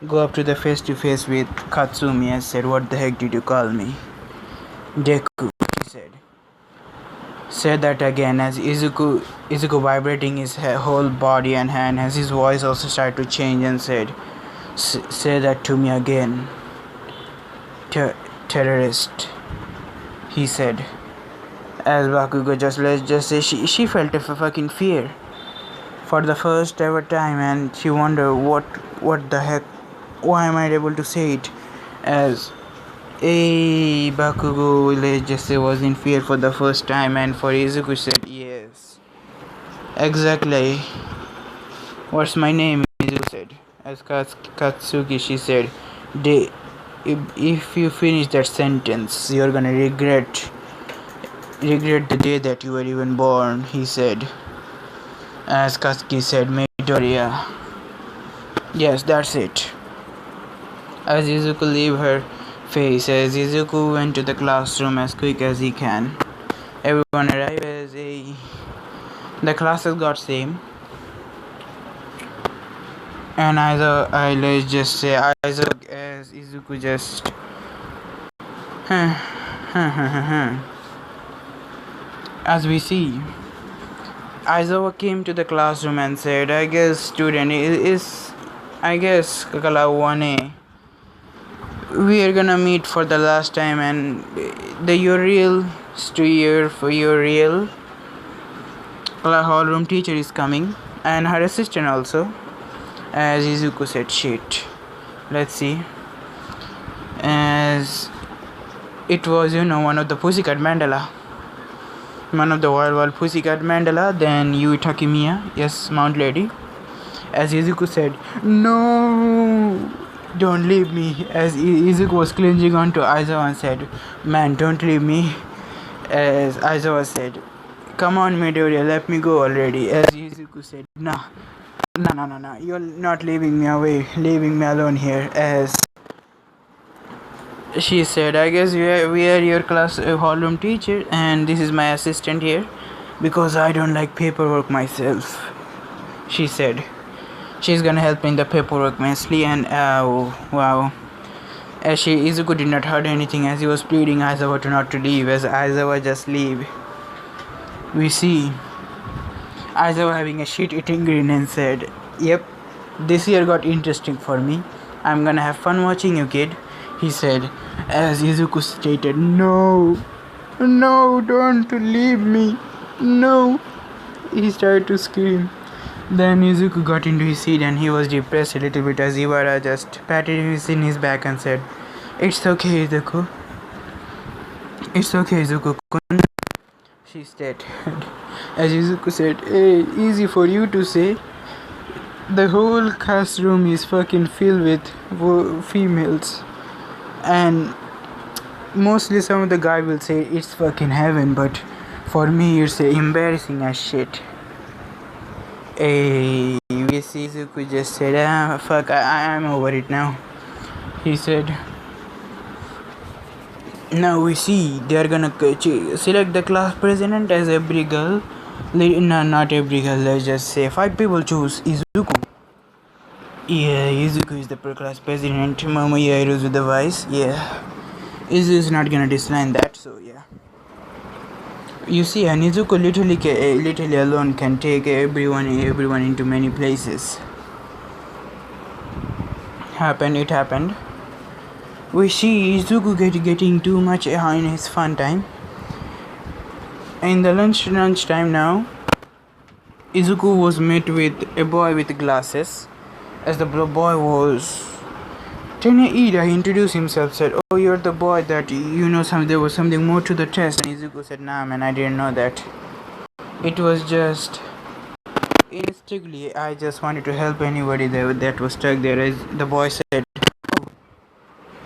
go up to the face to face with Katsumi and said, "What the heck did you call me?" "Deku," he said that again. As Izuku vibrating his whole body and hand, as his voice also started to change and said, "Say that to me again, terrorist," he said. As Bakugo let's just say she felt a fucking fear for the first ever time, and she wondered what the heck, why am I able to say it? As Bakugo, let's just say, was in fear for the first time, and for Izuku said, "Yes, exactly. What's my name?" Izuku said. As Katsuki, she said, if you finish that sentence, you're gonna regret the day that you were even born," he said. As Katsuki said, "Midoriya." "Yes, that's it." As Izuku leave her face, as Izuku went to the classroom as quick as he can. Everyone arrived as the classes got same. And let's just say, as Izuku just as we see, Aizawa came to the classroom and said, "I guess student I guess Kakala 1A, we are gonna meet for the last time, and your real hallroom teacher is coming, and her assistant also." As Izuku said, "Shit, let's see." As it was, one of the Pussycat Mandala. One of the wild Pussycat Mandala, then Yui Takemiya, yes, Mount Lady. As Izuku said, "No, don't leave me." As Izuku was clinging onto Aizawa and said, "Man, don't leave me." As Aizawa said, "Come on, Midoriya, let me go already." As Izuku said, No, you're not leaving me alone here." As she said, "I guess we are your class hallroom teacher, and this is my assistant here, because I don't like paperwork myself," she said. "She's gonna help me in the paperwork mostly." And wow. As Izuku did not hurt anything, as he was pleading Aizawa not to leave. As Aizawa just leave, we see Aizawa having a shit-eating grin and said, "Yep, This year got interesting for me. I'm gonna have fun watching you, kid, he said, as Izuku stated, No, don't leave me. No. He started to scream. Then Izuku got into his seat and he was depressed a little bit as Iwara just patted him in his back and said, It's okay, Izuku. It's okay, Izuku-kun, she said. As Izuku said, Hey, easy for you to say. The whole classroom is fucking filled with females. And mostly some of the guy will say it's fucking heaven, but for me it's embarrassing as shit. We see Izuku just said, fuck, I'm over it now. He said, now we see they are gonna select the class president as every girl. No, not every girl, let's just say 5 people choose Izuku. Yeah, Izuku is the class president, Momoya is with the vice. Yeah, Izuku is not gonna decline that, so yeah. You see, and Izuku literally alone can take everyone into many places. It happened. We see Izuku getting too much in his fun time. In the lunch time now, Izuku was met with a boy with glasses. As the boy was Tenya Ida, he introduced himself, said, Oh, you're the boy that there was something more to the test. And Izuku said, Nah man, I didn't know that. It was just instinctively, I just wanted to help anybody that was stuck there. As the boy said, Oh,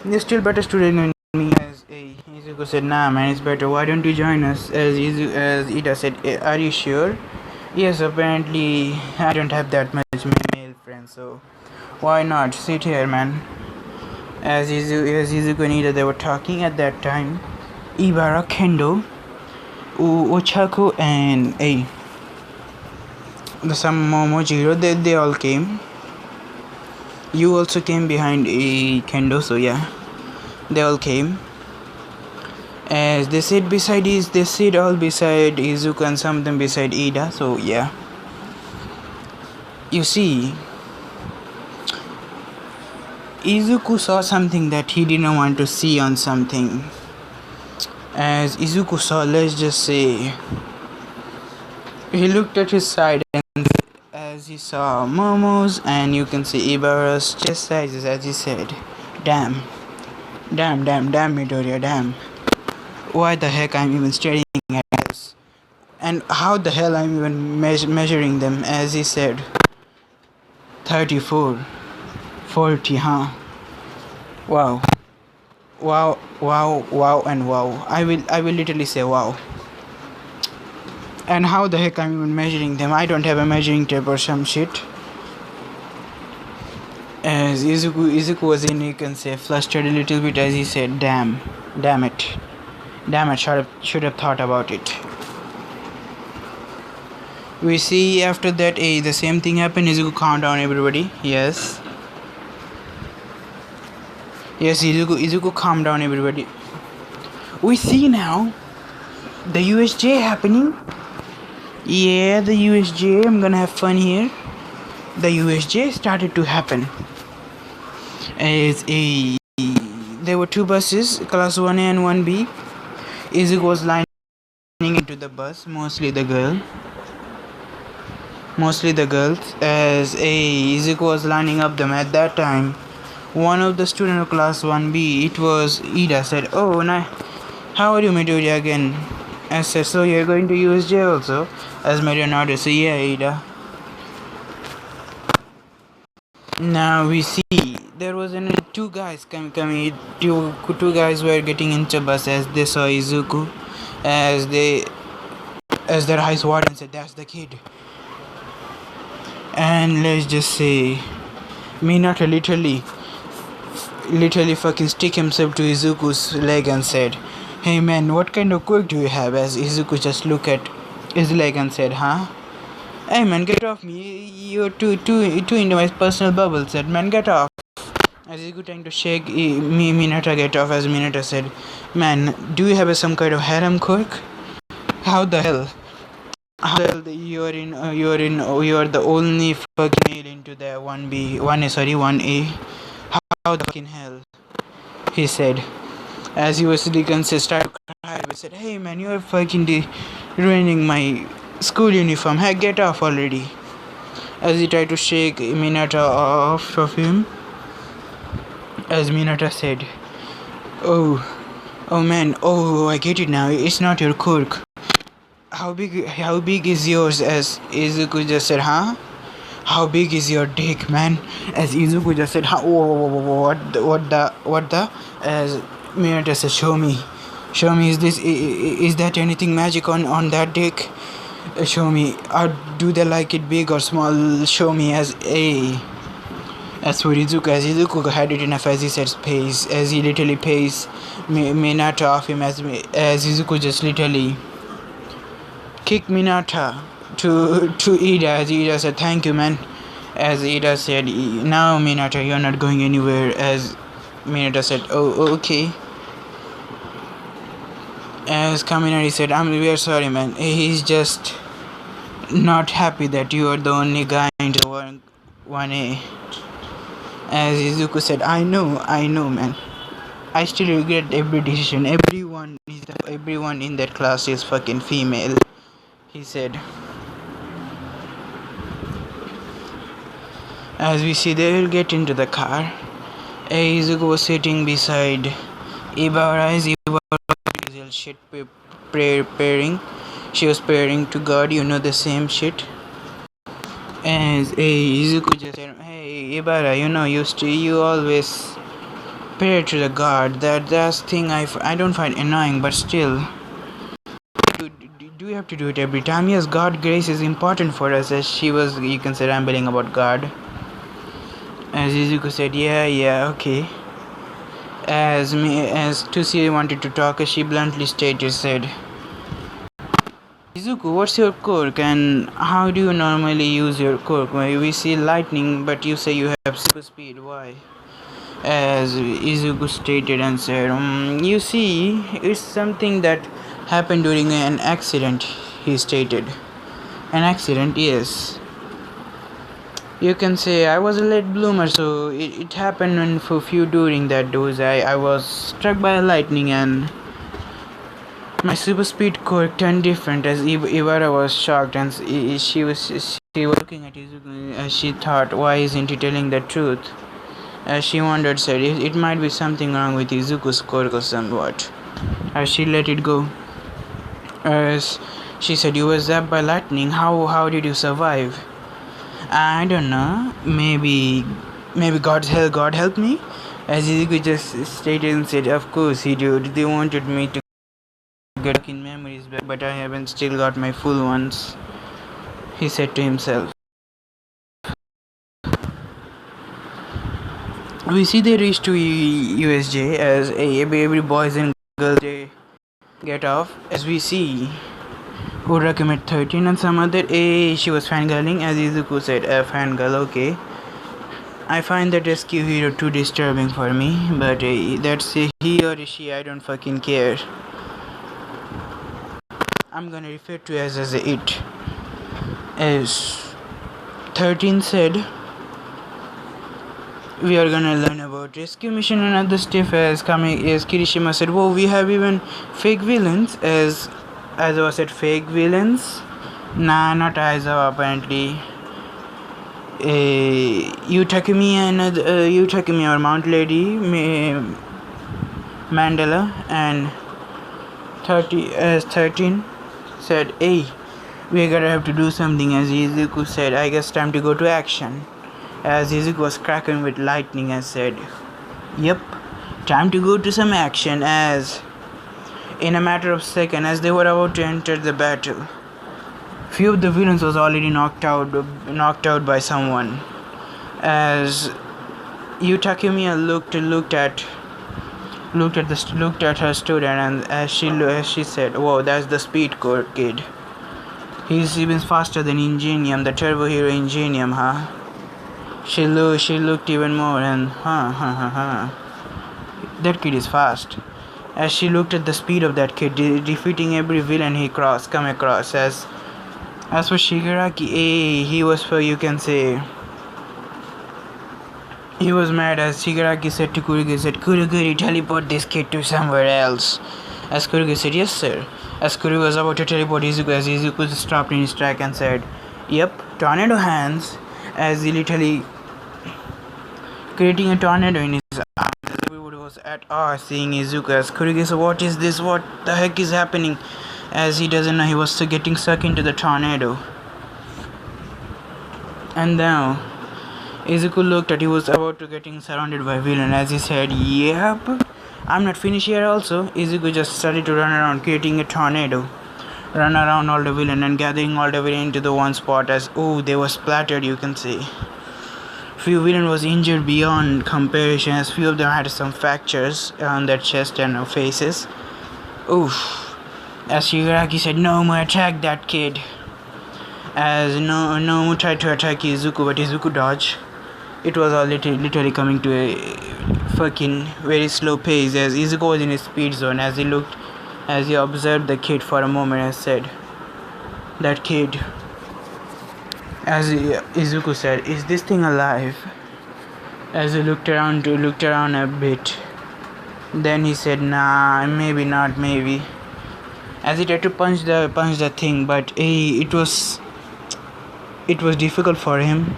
you're still better student than me. As Izuku said, Nah man, it's better. Why don't you join us? As Ida said, Are you sure? Yes, apparently I don't have that much male friends, so why not? Sit here, man. As Izuku and Ida, they were talking at that time. Ibara, Kendo, Ochaku, and some Momojiro, they all came. You also came behind Kendo, so yeah, they all came. As they sit all beside Izuku and some of them beside Ida, so yeah. You see, Izuku saw something that he didn't want to see on something. As Izuku saw, let's just say, he looked at his side and as he saw Momo's and you can see Ibara's chest sizes, as he said, Damn, Midoriya, damn. Why the heck I'm even staring at this? And how the hell I'm even measuring them, as he said, 34, 40, huh? Wow, and wow. I will literally say wow. And how the heck I'm even measuring them? I don't have a measuring tape or some shit. As Izuku was in, you can say, flustered a little bit as he said, Damn it, should have thought about it. We see after that, the same thing happened. Izuku calmed down everybody. Yes, Izuku calmed down everybody. We see now the USJ happening. Yeah, the USJ, I'm gonna have fun here. The USJ started to happen. There were 2 buses, class 1A and 1B. Izuku was lining into the bus, mostly the girls. As Izuku was lining up them at that time, one of the students of class 1B, it was Ida, said, Oh, how are you, Midoriya, again? I said, So you're going to USJ also? As Midoriya nodded, so yeah, Ida. Now we see there was 2 guys coming. Two guys were getting into bus as they saw Izuku, as their eyes widened and said, That's the kid. And let's just say Minato literally fucking stick himself to Izuku's leg and said, Hey man, what kind of quirk do you have? As Izuku just looked at his leg and said, Huh? Hey man, get off me. You're too into my personal bubble, said man, get off. As Izuku trying to shake Minato get off, as Minato said, Man, do you have some kind of harem quirk? How the hell? you're the only fucking male into the 1A. How the fucking hell? He said. As he was started to cry, we said, "Hey man, you're fucking ruining my school uniform. Hey, get off already." As he tried to shake Minata off of him, as Minata said, "Oh, oh man, oh, I get it now. It's not your quirk. How big is yours?" As Izuku just said, "Huh? How big is your dick, man?" As Izuku just said, "Huh? What the?" As Minata said, "Show me. Show me. Is that anything magic on that dick? Show me. Or do they like it big or small? Show me." As for Izuku, as Izuku had it enough, as he said space, as he literally pays Minata off him, as Izuku just literally kicked Minata to Ida, as Ida said, "Thank you, man." As Ida said, "Now Minata, you're not going anywhere." As Minata said, "Oh, okay." As Kaminari said, "We are sorry, man. He's just not happy that you are the only guy into 1A. As Izuku said, I know, man. I still regret every decision. Everyone in that class is fucking female," he said. As we see, they will get into the car. Izuku was sitting beside Ibara. As Ibara is shit praying. She was praying to God, the same shit. As Izuku just said, "Hey Ibara, you always pray to the God. That's thing I don't find annoying, but still, do you have to do it every time?" "Yes, God grace is important for us." As she was, you can say, rambling about God. As Izuku said, yeah, okay. As Tusi wanted to talk, she bluntly said, "Izuku, what's your quirk and how do you normally use your quirk? We see lightning, but you say you have super speed. Why?" As Izuku stated and said, "You see, it's something that happened during an accident," he stated. "An accident, yes. You can say I was a late bloomer, so it happened for few during that dose. I was struck by lightning and my super speed quirk turned different." As Iwara was shocked and she was looking at Izuku as she thought, why isn't he telling the truth? As she wondered, said it might be something wrong with Izuku's quirk or somewhat. As she let it go. As she said, "You were zapped by lightning. How did you survive?" "I don't know. Maybe God help me." As Izuku just stated and said, "Of course he did. They wanted me to get in memories back, but I haven't still got my full ones," he said to himself. We see they reach to USJ as every boys and girls they get off. As we see Uraraka met 13 and some other she was fangirling. As Izuku said, "Fangirl, okay. I find that rescue hero too disturbing for me, but that's he or she, I don't fucking care. I'm gonna refer to as it." As 13 said, "We are gonna learn about rescue mission and other stuff." As Kirishima said, "Whoa, we have even fake villains." As Aizawa said, "Fake villains?" "Nah, not Aizawa, apparently. Yutakumi, our Mount Lady, Mandela, and 13 said, "Hey, we gotta have to do something." As Izuku said, "I guess time to go to action." As Izuku was cracking with lightning and said, "Yep, time to go to some action." As in a matter of seconds, as they were about to enter the battle, few of the villains was already knocked out by someone. As Yutakumiya looked at her student, and as she said, "Whoa, that's the speed core kid. He's even faster than Ingenium, the turbo hero Ingenium, huh?" She looked even more and that kid is fast. As she looked at the speed of that kid, defeating every villain he come across. As As for Shigaraki, he was for, you can say, he was mad as Shigaraki said to Kurogiri, teleport this kid to somewhere else. As Kurogiri said, yes sir. As Kurogiri was about to teleport Izuku, as Izuku stopped in his track and said, yep, tornado hands, as he literally creating a tornado in his arms. Everybody was at awe seeing Izuku as Kurogiri said, what is this? What the heck is happening? As he doesn't know, he was getting sucked into the tornado. And now Izuku looked at, he was about to getting surrounded by villain as he said, yep, I'm not finished here also. Izuku just started to run around creating a tornado. Run around all the villain and gathering all the villain into the one spot as, oh, they were splattered, you can see. Few villain was injured beyond comparison as few of them had some fractures on their chest and faces. Oof. As Shigaraki said, no more attack that kid. As Nomu tried to attack Izuku, but Izuku dodged. It was all literally coming to a fucking very slow pace as Izuku was in his speed zone. As he observed the kid for a moment and said, that kid, as Izuku said, is this thing alive? As he looked around a bit, then he said, nah, maybe not, maybe. As he tried to punch the thing, but it was difficult for him.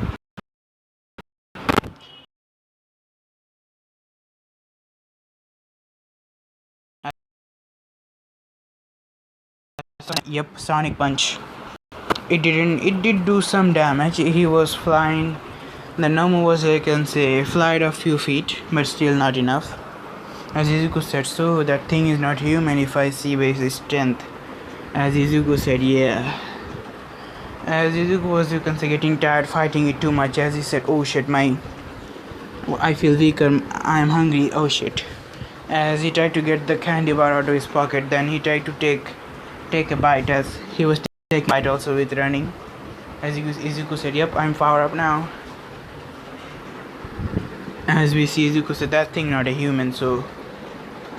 Yep, Sonic Punch. It did do some damage. He was flying. The Nomu was, I can say, flied a few feet, but still not enough. As Izuku said, so that thing is not human if I see base strength. As Izuku said, yeah. As Izuku was, you can say, getting tired fighting it too much. As he said, oh shit, I feel weaker, I am hungry, oh shit. As he tried to get the candy bar out of his pocket, then he tried to take a bite as he was taking a bite also with running. As Izuku said, yep, I'm power up now. As we see, Izuku said, that thing not a human, so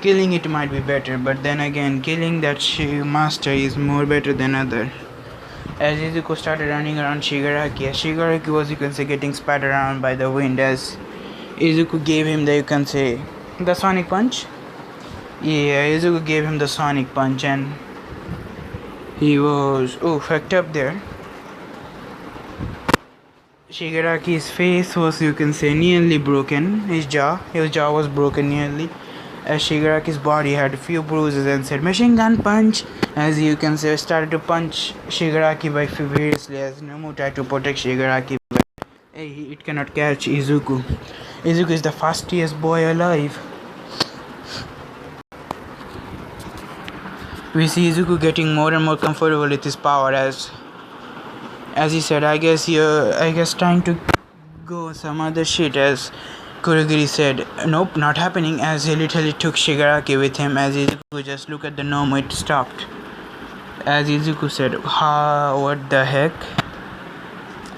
killing it might be better, but then again, killing that master is more better than other. As Izuku started running around Shigaraki, as Shigaraki was, you can say, getting spat around by the wind, as Izuku gave him the, you can say, the Sonic Punch. Yeah, Izuku gave him the Sonic Punch and he was, fucked up there. Shigaraki's face was, you can say, nearly broken. His jaw was broken nearly. As Shigaraki's body had a few bruises and said, machine gun punch. As you can say, started to punch Shigaraki by furiously as Nomu tried to protect Shigaraki. But it cannot catch Izuku. Izuku is the fastest boy alive. We see Izuku getting more and more comfortable with his power as he said, I guess trying to go some other shit. As Kurogiri said, nope, not happening. As he literally took Shigaraki with him. As Izuku just looked at the gnome, it stopped. As Izuku said, what the heck?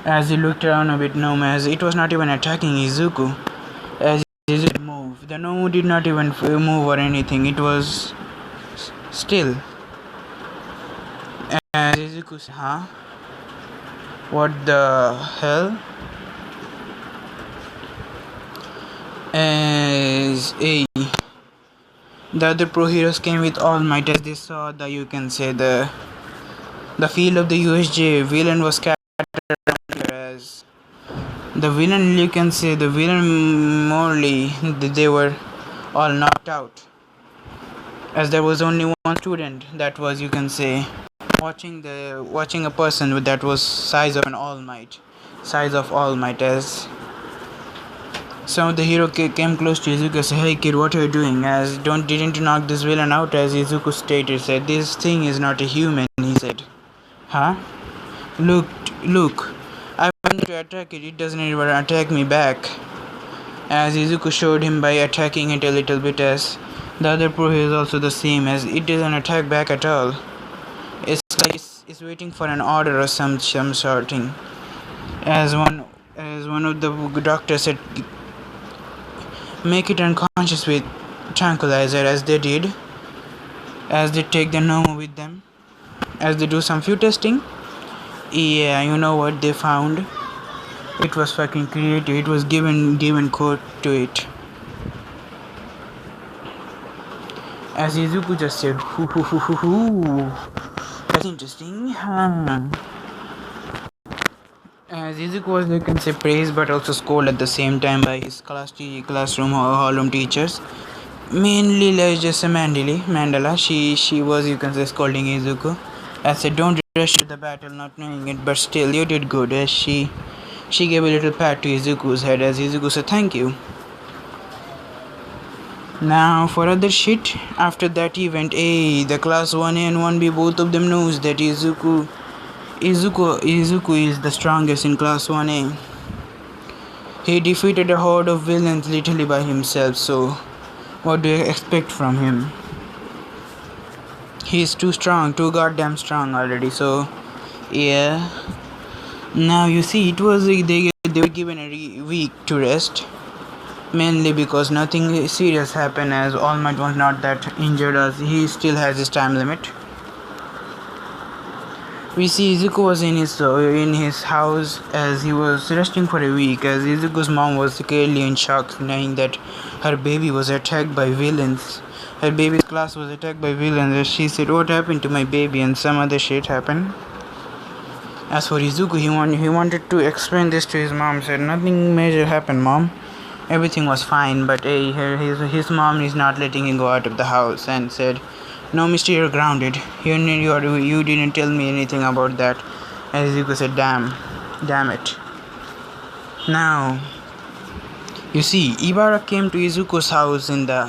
As he looked around a bit, gnome, as it was not even attacking Izuku. As Izuku moved, the gnome did not even move or anything. It was still. As Izuku said, what the hell? As the other pro heroes came with All Might as they saw the, you can say, the field of the USJ villain was scattered as the villain, you can say, the villain morally, they were all knocked out. As there was only one student that was, you can say, watching a person that was size of All Might, as some of the hero came close to Izuku and said, hey kid, what are you doing? As didn't you knock this villain out? As Izuku stated, said, this thing is not a human. He said, huh? Look, I want to attack it, it doesn't even attack me back. As Izuku showed him by attacking it a little bit, as the other pro is also the same, as it doesn't attack back at all. It's like it's waiting for an order or some sort thing. As one of the doctors said, make it unconscious with tranquilizer, as they did. As they take the Nomu with them, as they do some few testing, Yeah, you know what they found? It was fucking creative. It was given code to it. As Izuku just said, hoo hoo hoo hoo hoo. That's interesting. Huh. As Izuku was, you can say, praised but also scolded at the same time by his classroom hallroom teachers. Mainly, let's just say Mandala. She was, you can say, scolding Izuku. I said, don't rush to the battle, not knowing it, but still, you did good. As she gave a little pat to Izuku's head as Izuku said, thank you. Now for other shit, after that event, the class 1A and 1B, both of them knows that Izuku is the strongest in class 1A. He defeated a horde of villains literally by himself, so what do you expect from him? He's too strong, too goddamn strong already, so yeah. Now you see, it was they were given a week to rest, mainly because nothing serious happened as All Might was not that injured as he still has his time limit. We see Izuku was in his house as he was resting for a week, as Izuku's mom was clearly in shock knowing that her baby was attacked by villains. Her baby's class was attacked by villains as she said, what happened to my baby, and some other shit happened. As for Izuku, he wanted to explain this to his mom, said nothing major happened, mom. Everything was fine, but his mom is not letting him go out of the house and said, no, mister, you're grounded. You didn't tell me anything about that. As Izuku said, damn it. Now, you see, Ibara came to Izuku's house in the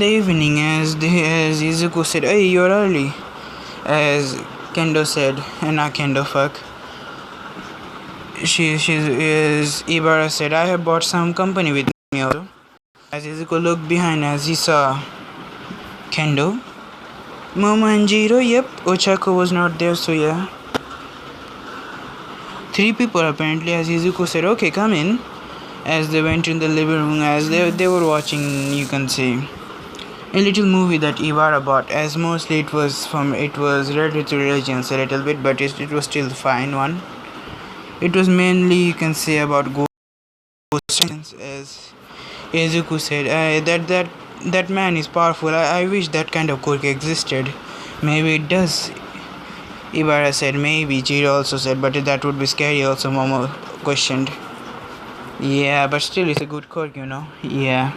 evening as Izuku said, hey, you're early. As Kendo said, not Kendo, fuck. Ibara said, I have brought some company with me also. As Izuku looked behind as he saw Kendo, Momo and Jiro, yep, Ochako was not there, so yeah. 3 people apparently, as Izuku said, okay, come in. As they went in the living room, as they were watching, you can say, a little movie that Ibara bought, as mostly it was related to religions a little bit, but it was still fine one. It was mainly, you can say, about ghosts, as Izuku said, that man is powerful. I wish that kind of quirk existed. Maybe it does. Ibara said, maybe. Jiro also said, but that would be scary also, Momo questioned. Yeah, but still it's a good quirk, you know. Yeah.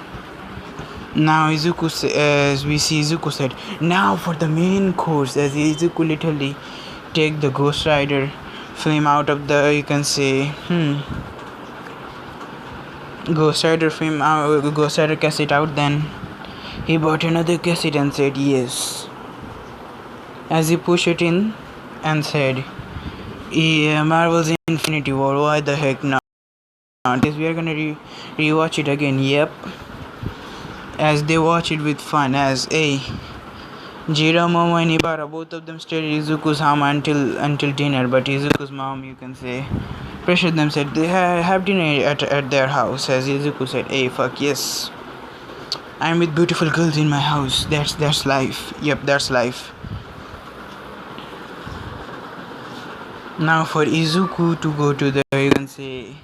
Now as we see Izuku said, now for the main course, as Izuku literally take the Ghost Rider film out of the, you can say, Ghost Rider film, Ghost Rider cassette out, then he bought another cassette and said yes. As he pushed it in and said, yeah, Marvel's Infinity War, why the heck not? Yes, we are gonna rewatch it again, yep. As they watch it with fun, as Jiro, Momo and Ibara, both of them stayed at Izuku's home until dinner, but Izuku's mom, you can say, pressured them, said they have dinner at their house. As Izuku said, hey, fuck yes, I'm with beautiful girls in my house. That's life. Yep, that's life. Now for Izuku to go to the, you can say,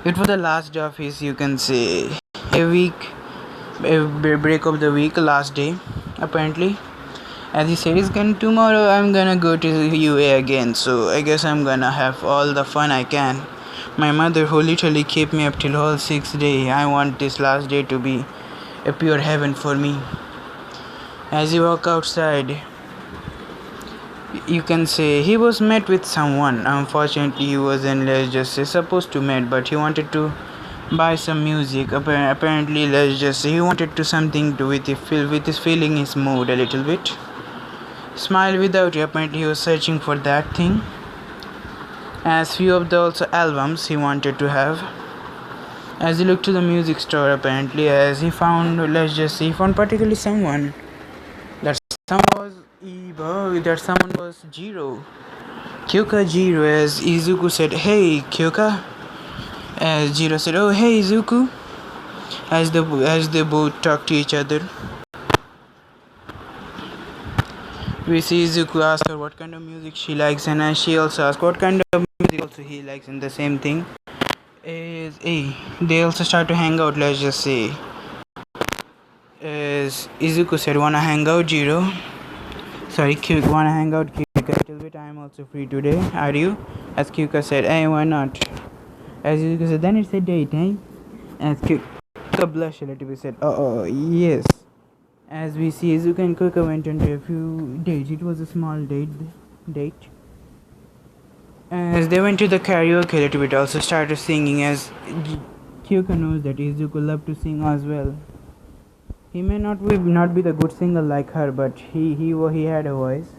it was the last day of his, you can say, a break of the week, last day apparently. As he said, tomorrow I'm gonna go to UA again, so I guess I'm gonna have all the fun I can. My mother, who literally kept me up till all 6 days, I want this last day to be a pure heaven for me. As he walked outside, you can say he was met with someone. Unfortunately, he wasn't, let's just say, supposed to meet, but he wanted to buy some music. Apparently, let's just say, he wanted to something to with his feeling his mood a little bit. Smile without you. Apparently, he was searching for that thing. As few of the also albums he wanted to have. As he looked to the music store, apparently, as he found, let's just say, he found particularly someone. That someone was Jiro. Kyoka Jiro, as Izuku said, hey Kyoka. As Jiro said, oh hey Izuku. As they both talked to each other. We see Izuku ask her what kind of music she likes, and she also asks what kind of music also he likes, and the same thing is they also start to hang out. Let's just say, as Izuku said, wanna hang out, Jiro? Sorry, Kyuka, wanna hang out, Kyuka? Little bit. I'm also free today. Are you? As Kyuka said, hey, why not? As Izuku said, then it's a date, eh? As Kyuka blushed a little bit, said, oh, yes. As we see, Izuku and Kyuka went on a few dates. It was a small date. As they went to the karaoke a little bit, also started singing. As Kyuka knows that Izuku loved to sing as well. He may not be the good singer like her, but he had a voice.